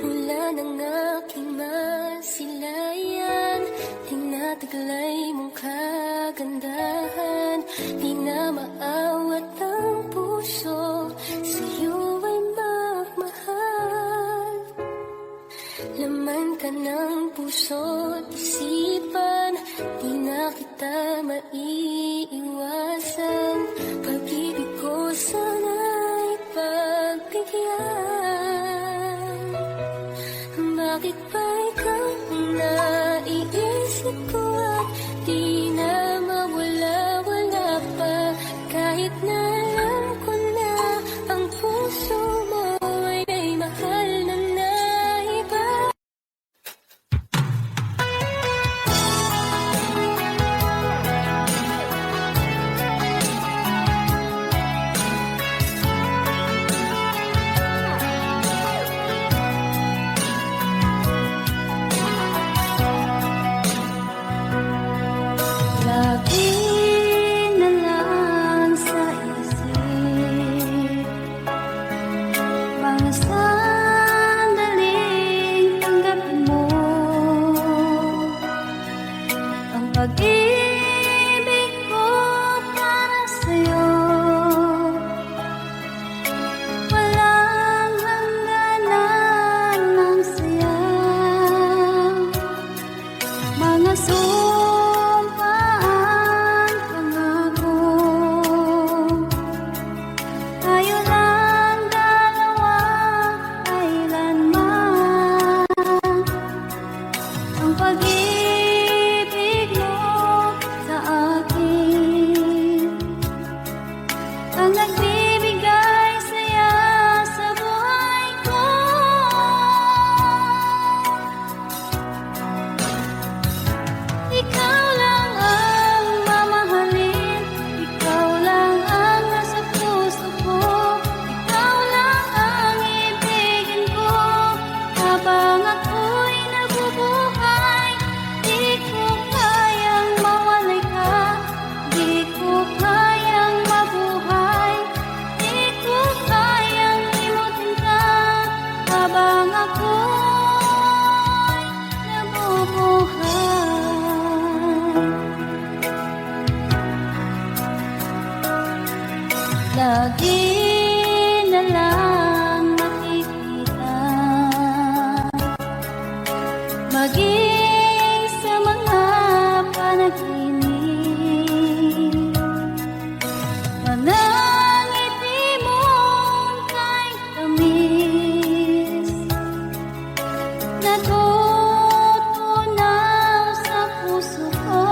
Mula ng aking masilayan, tinataglay mong kagandahan. Di na maawat ang puso, sa'yo ay magmahal. Laman ka ng puso't isipan, di na kita maiiwasan. Pag-ibig ko sana'y pagbigyan. Bakit ba ikaw ang naiisip ko at di na mawala-wala pa? Kahit na alam ko na ang puso mo ay may mahal na iba. pag-ibig ko para sa'yo walang hangganan ng saya. Mga sumpaan, pangako, tayo lang dalawa kailanman. Ang pag-ibig mo sa akin ang nagbibigay saya sa buhay ko. Ikaw lang ang mamahalin, ikaw lang ang nasa puso ko, ikaw lang ang ibigin ko habang ako'y nabubuhay. Di ko kayang mawalay ka, di ko kayang mabuhay, di ko kayang limutin ka habang ako'y nabubuhay. Lagi na lang makikita, maging sa mga panaginip, mga ngiti mong kahit tamis, natutunaw sa puso ko.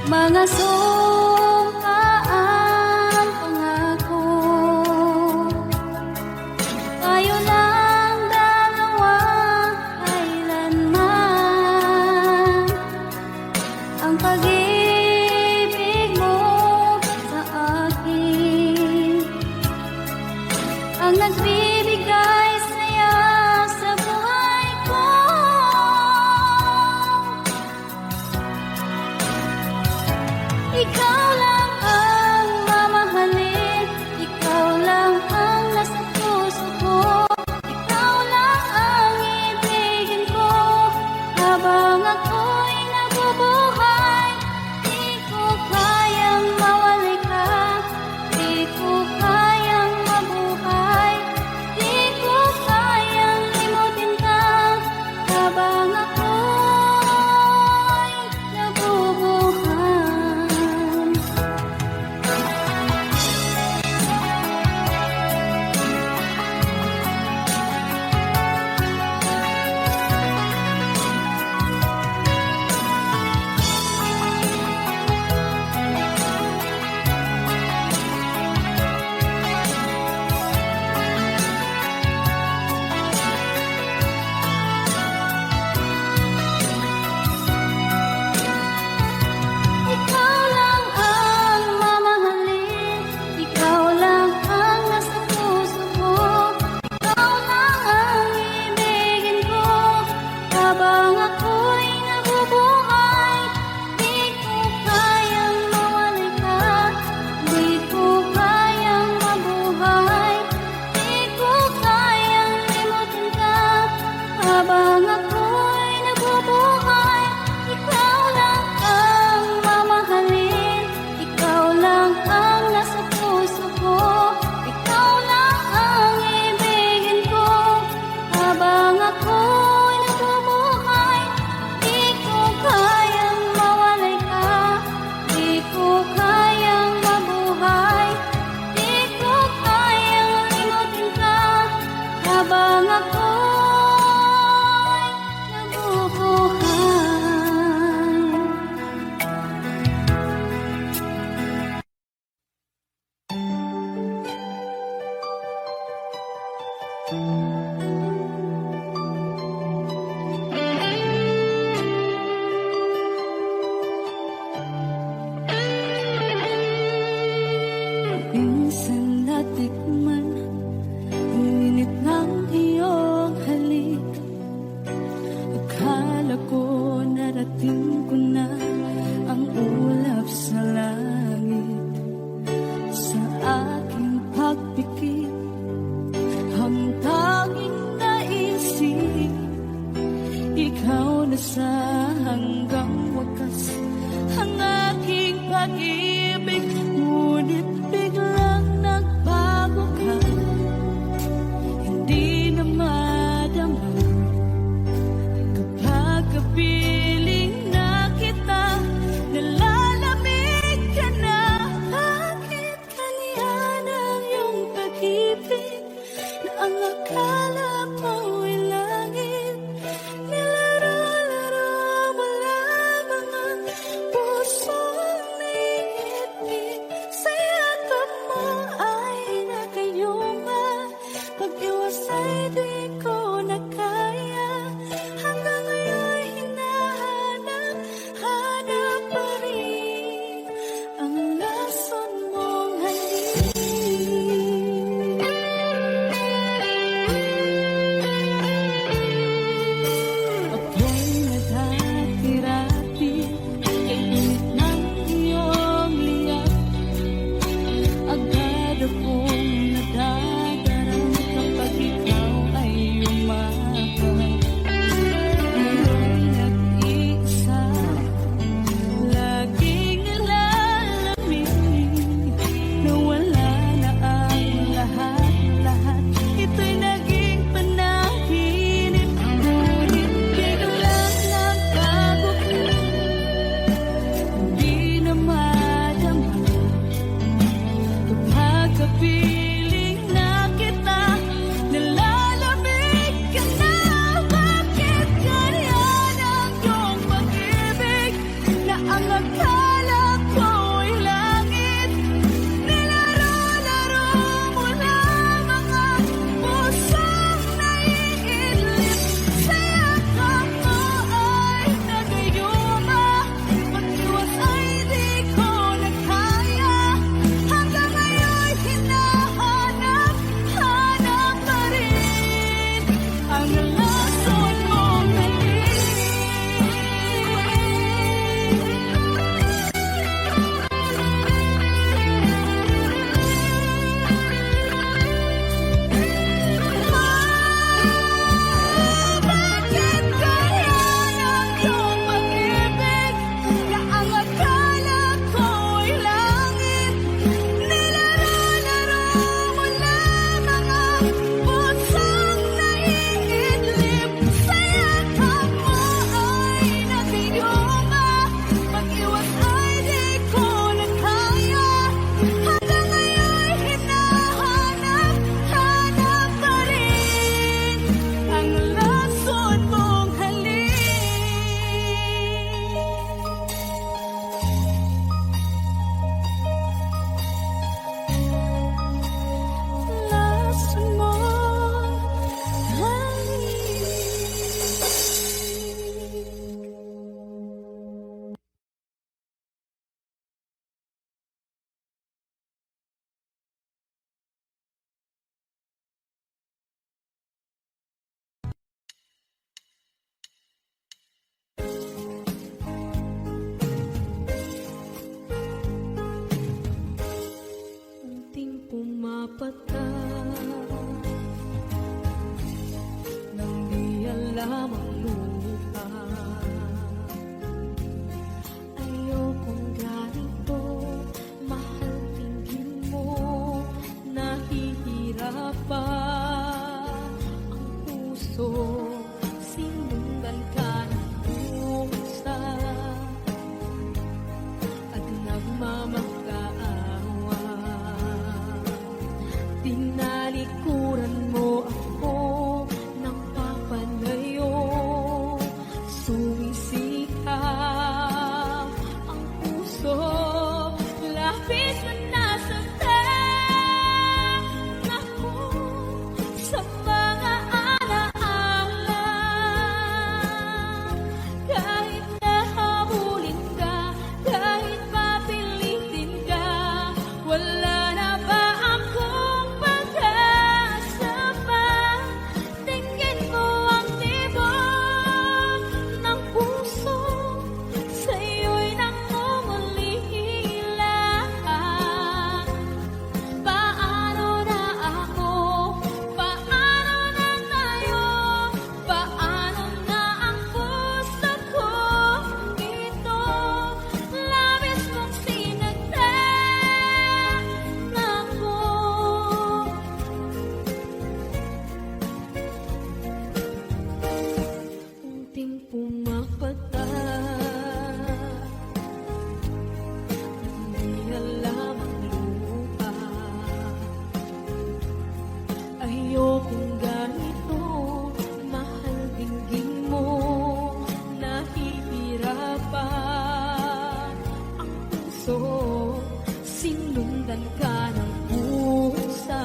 Mga sumpaan, pangako, tayo lang dalawa kailanman. Ang pag-ibig mo sa akin ang nagbibigay saya sa buhay ko. Ikaw lang ang mamahalin, ikaw lang ang nasa puso ko, ikaw lang ang ibigin ko habang ako'y nabubuhay. lamang lupa. Ayokong ganito, mahal, tingin mo, nahihirapan ang puso, sinundan ka ng pusa at nagmamakaawa. Tinalikuran mo ako ng papalayo, sumisikap ang puso, lapis na nasasaktan ako sa mga alaala. Kahit nahabulin ka, kahit papilitin ka, wala na ba akong pag-asa pa? Tingin mo ang tibok ng puso, sa'yo'y nangungulila. Paano na ako? Paano na tayo? Paano na ang puso ko? Ito, labis mong sinagtan ako. Unting pumapata, hindi alam ang lupa. Ayokong ganito, mahal, dinggin mo, nahihirapan ang puso, sinundan ka ng pusa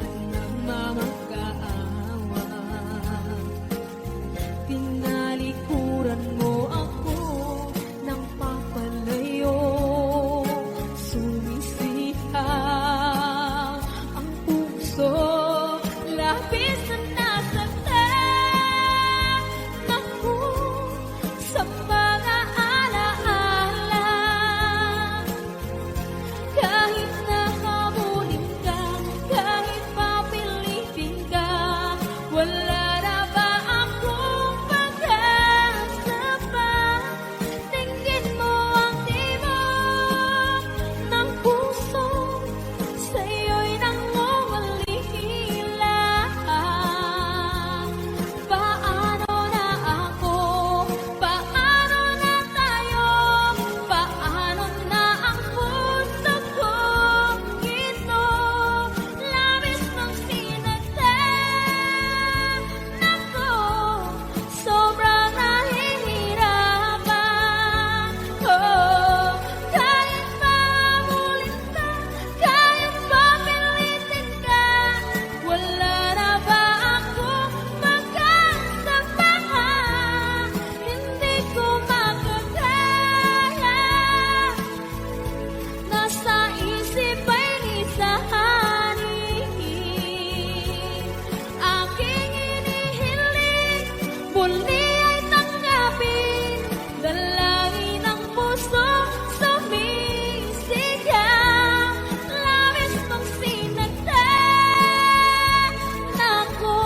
at nagmamakaawa. Tinalikuran mo ako ng papalayo, sumisikap ang puso, lapis na nasasaktan ako sa mga alaala. Kahit nahabulin ka, kahit papilitin ka, wala na ba akong pag-asa pa? Tingin mo ang tibok ng puso, sa'yo'y nangungulila. Paano na ako? Paano na tayo? Paano na ang puso ko? Ito, labis mong sinagtan ako, sobrang nahihirapan. Oh, kahit mahabulin ka, kahit papilitin ka, wala na ba akong pag-asa pa? Hindi ko makakaya, nasa isip ay nisahanin. Aking inihiling, muli ay tanggapin, dalangin ng puso, sumisigaw, labis mong sinagtan ako.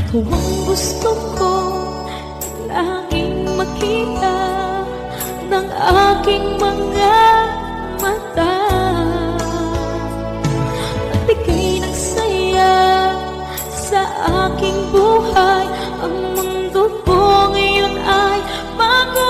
Ikaw ang gusto ko laging makita ng aking mga mata. At ika'y nagsaya sa aking buhay. Ang mundo ko ngayon ay bago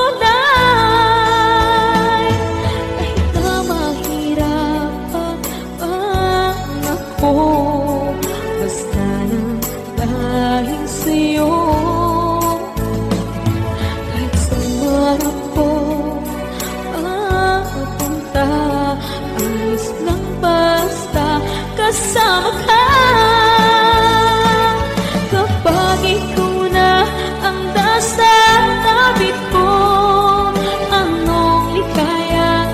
kasama ka. Kapag ikaw na ang nasa tabi ko, anong likaya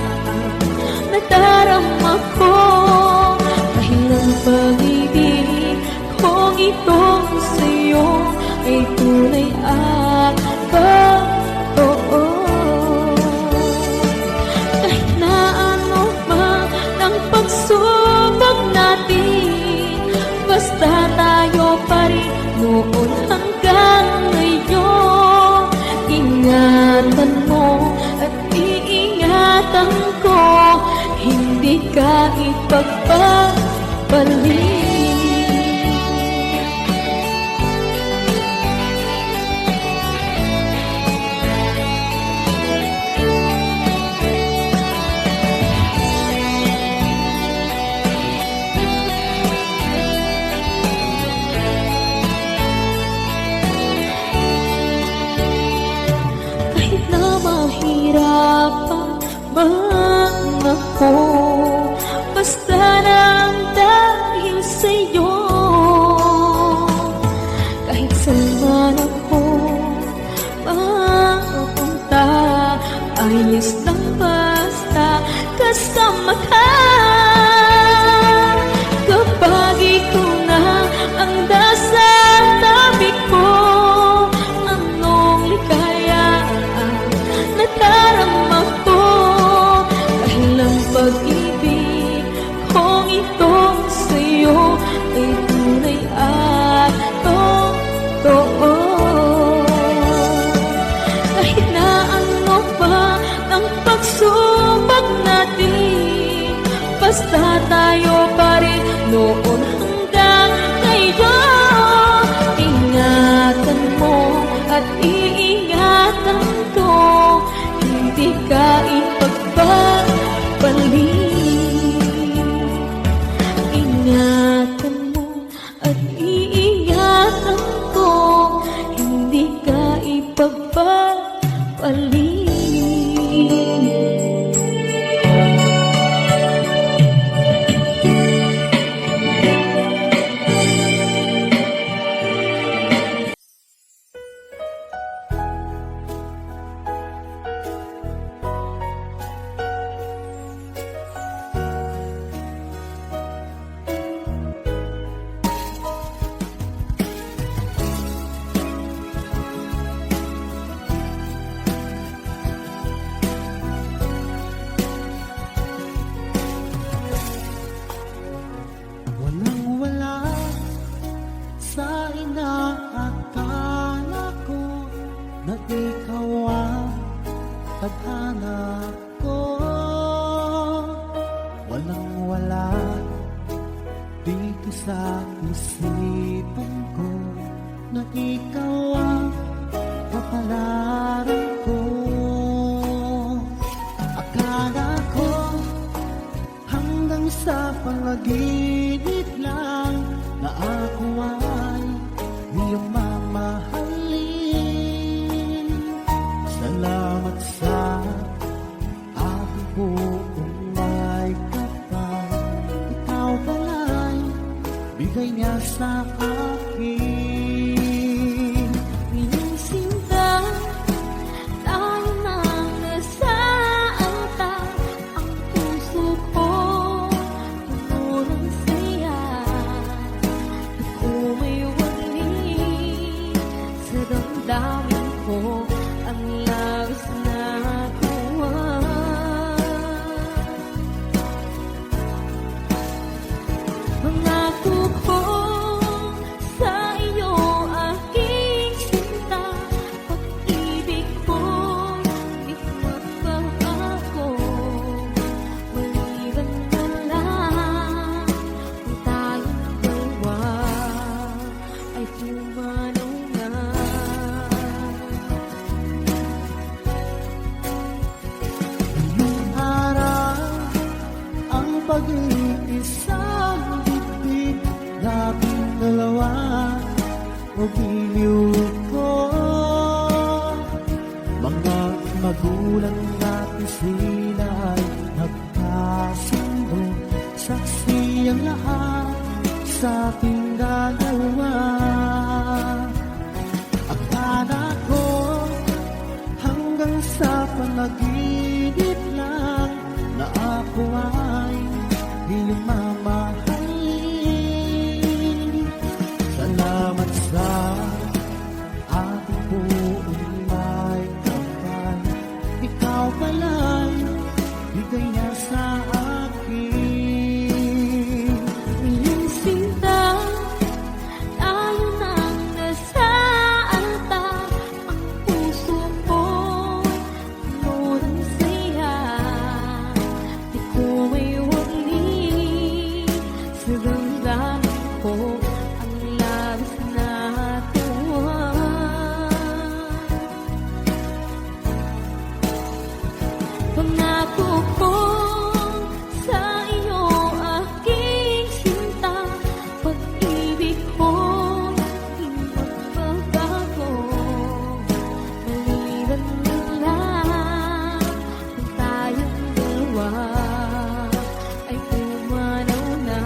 nadarama ko. Dahil ang pag-ibig kong ito sa'yo ay tunay at totoo. Kahit na ano man ang pagsubok natin, basta tayo pa rin noon hanggang ngayon. Ingatan mo at iingatan ko, hindi ka ipagpapalit. Kahit na mahirapan man ako, basta lang dahil sa'yo. Kahit saan man ako mapunta, ayos lang basta kasama ka. Kapag ikaw na ang nasa tabi ko, anong likaya nadarama ko. Dahil ang pag-ibig kong ito sa'yo ay tunay at totoo. Kahit na ano pa ang pagsubok natin, basta tayo pa rin noon hanggang ngayon. Ingatan mo at iingatan ko, hindi ka ipagpapalit. Ingatan mo at iingatan ko, hindi ka ipagpapalit. Walang-wala sa inaakala ko na ikaw ang tadhana ko. Walang-wala dito sa isipan ko na ikaw ang kapalaran ko. Akala ko hanggang sa panaginip lang na ako ay iyong mamahalin. Salamat sa aking buong may kapal, ikaw pala'y bigay niya sa akin. Minsinta tayo nang nasaanta, ang puso ko puno ng saya. Ako may wali sa damdamin ko, ang labis na kuha. Pangako ko sa iyo, aking sinta, pag-ibig ko di magbabago. Maliban na lang kung tayong dalawa ay pumanaw na. Ngayong araw ang pag-iisang bibig, labing dalawa o giliw ko. Mga magulang natin sila ay nagkasundo, saksi ang lahat sa ating dalawa. Akala ko hanggang sa panaginip lang na ako ay iyong mamahalin. Salamat sa ating buong may kapal. Ikaw pala'y bigay niya sa akin. Iyong sinta, tayo nang nasaalta. Ang puso ko, noon saya. Di ko maiwagli sa damdamin ko ang labis na tuwa. Pangako ko sa iyo, aking sinta, pag-ibig ko di magbabago. Maliban na lang kung tayong dalawa ay pumanaw na.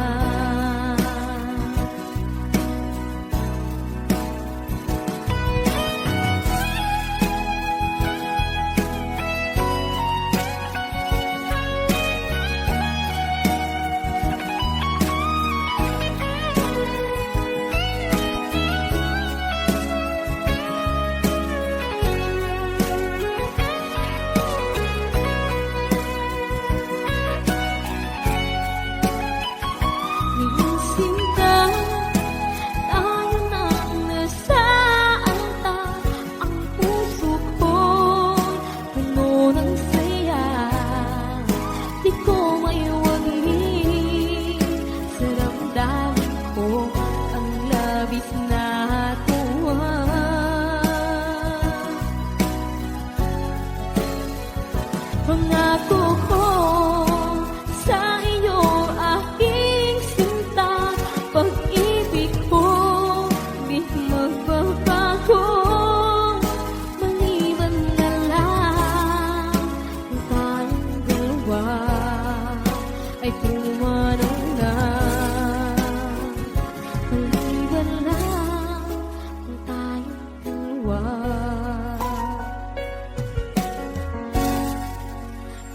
Iyong sinta, tayo nang nasaalta. Ang puso ko, puno ng saya. Di ko maiwagli sa damdamin ko ang labis na tuwa. Pangako ko sa iyo, aking sinta, pag-ibig ko di magbabago. Maliban na lang kung tayong dalawa ay pumanaw na. Maliban lang kung tayong dalawa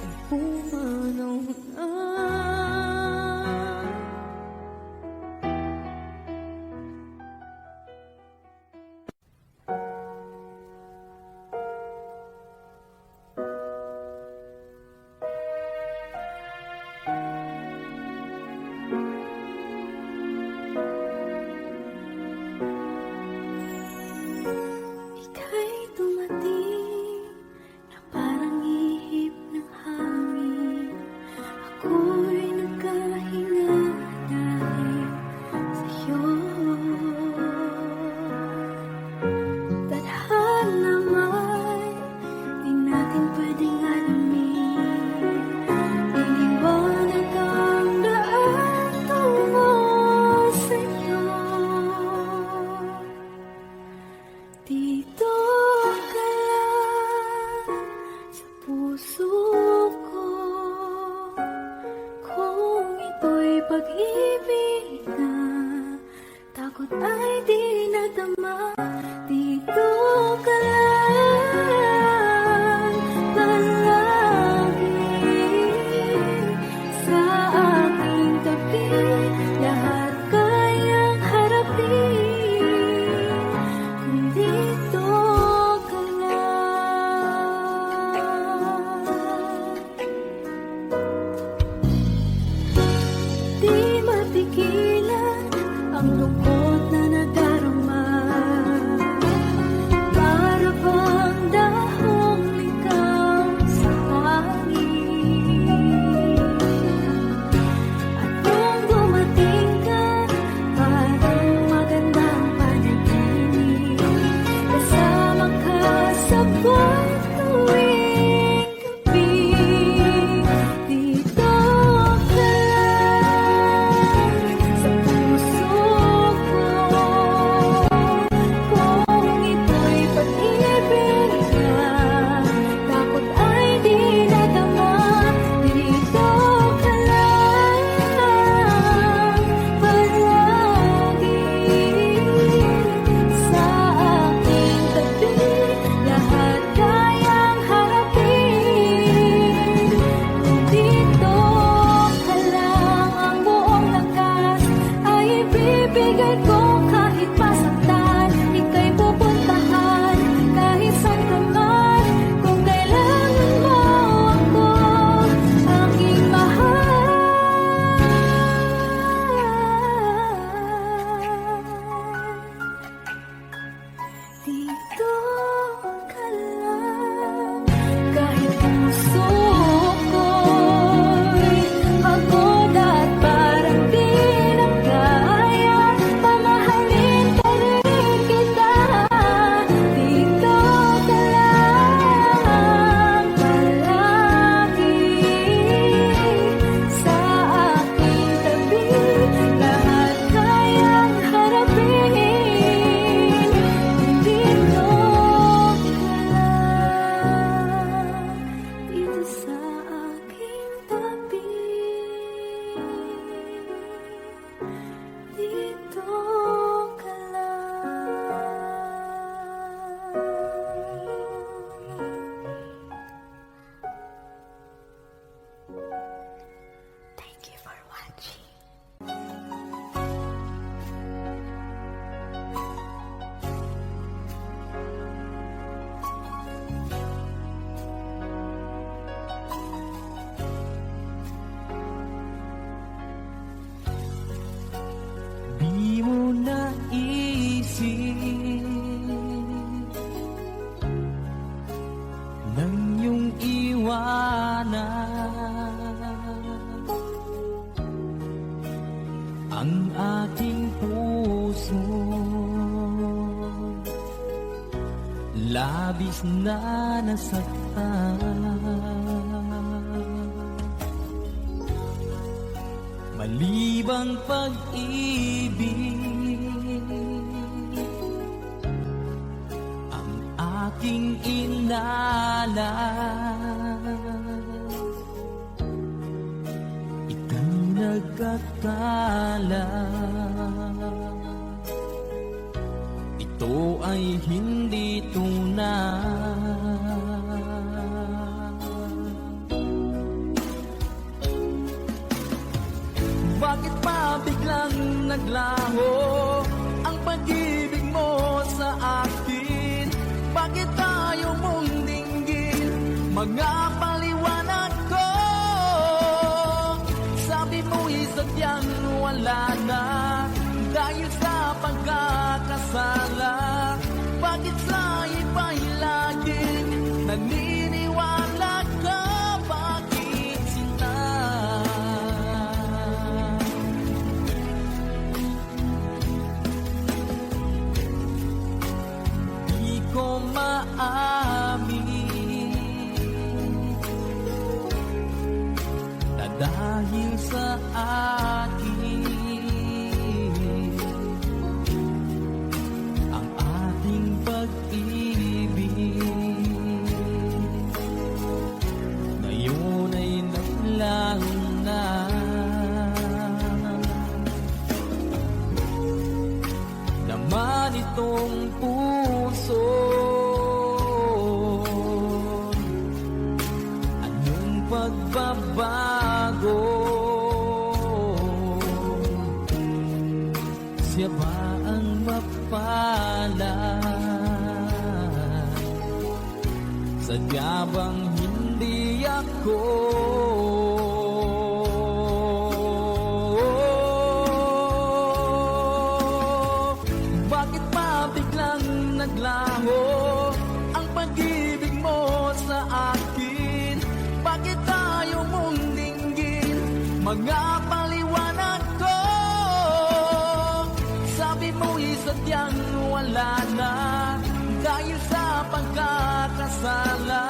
ay pumanaw na. Ika'y dumating na parang ihip ng hangin. Ako'y nagkahinga dahil sa'yo. Tadhana may di natin pwedeng alamin. Iniwanag ang daan tungo sa'yo. Dito ka lang sa puso ko. Kung ito'y pag-ibig na takot ay di nadama. Dito ka lang palagi sa aking tabi. Lahat kayang harapin kung dito ka lang. Di matigilan ang lungkot na nadarama. naisip nang iyong iwanan ang aking puso. Labis na nasaktan, malibang pag-ibig ang aking inalas. Ika'y nagkakala, ito ay hindi tunay. Bakit pa biglang naglaho ang pag-ibig mo sa akin? Bakit tayo mong dinggin mga paliwanag ko? Sabi mo'y sadyang wala na dahil sa pagkakasala. Bakit sa iba'y laging naniniwala ka? Bakit sinta? Di ko maamin na dahil sa akin ang ating pag-ibig ngayon ay naglaho na. Naman itong puso, anong pagbabago? Siya ba ang mapalad? Sadya bang hindi ako? Bakit pa biglang naglaho ang pag-ibig mo sa akin? Bakit tayo mong dinggin mga paliwanag ko? Sabi mo'y sadyang wala na dahil sa pagkakasala.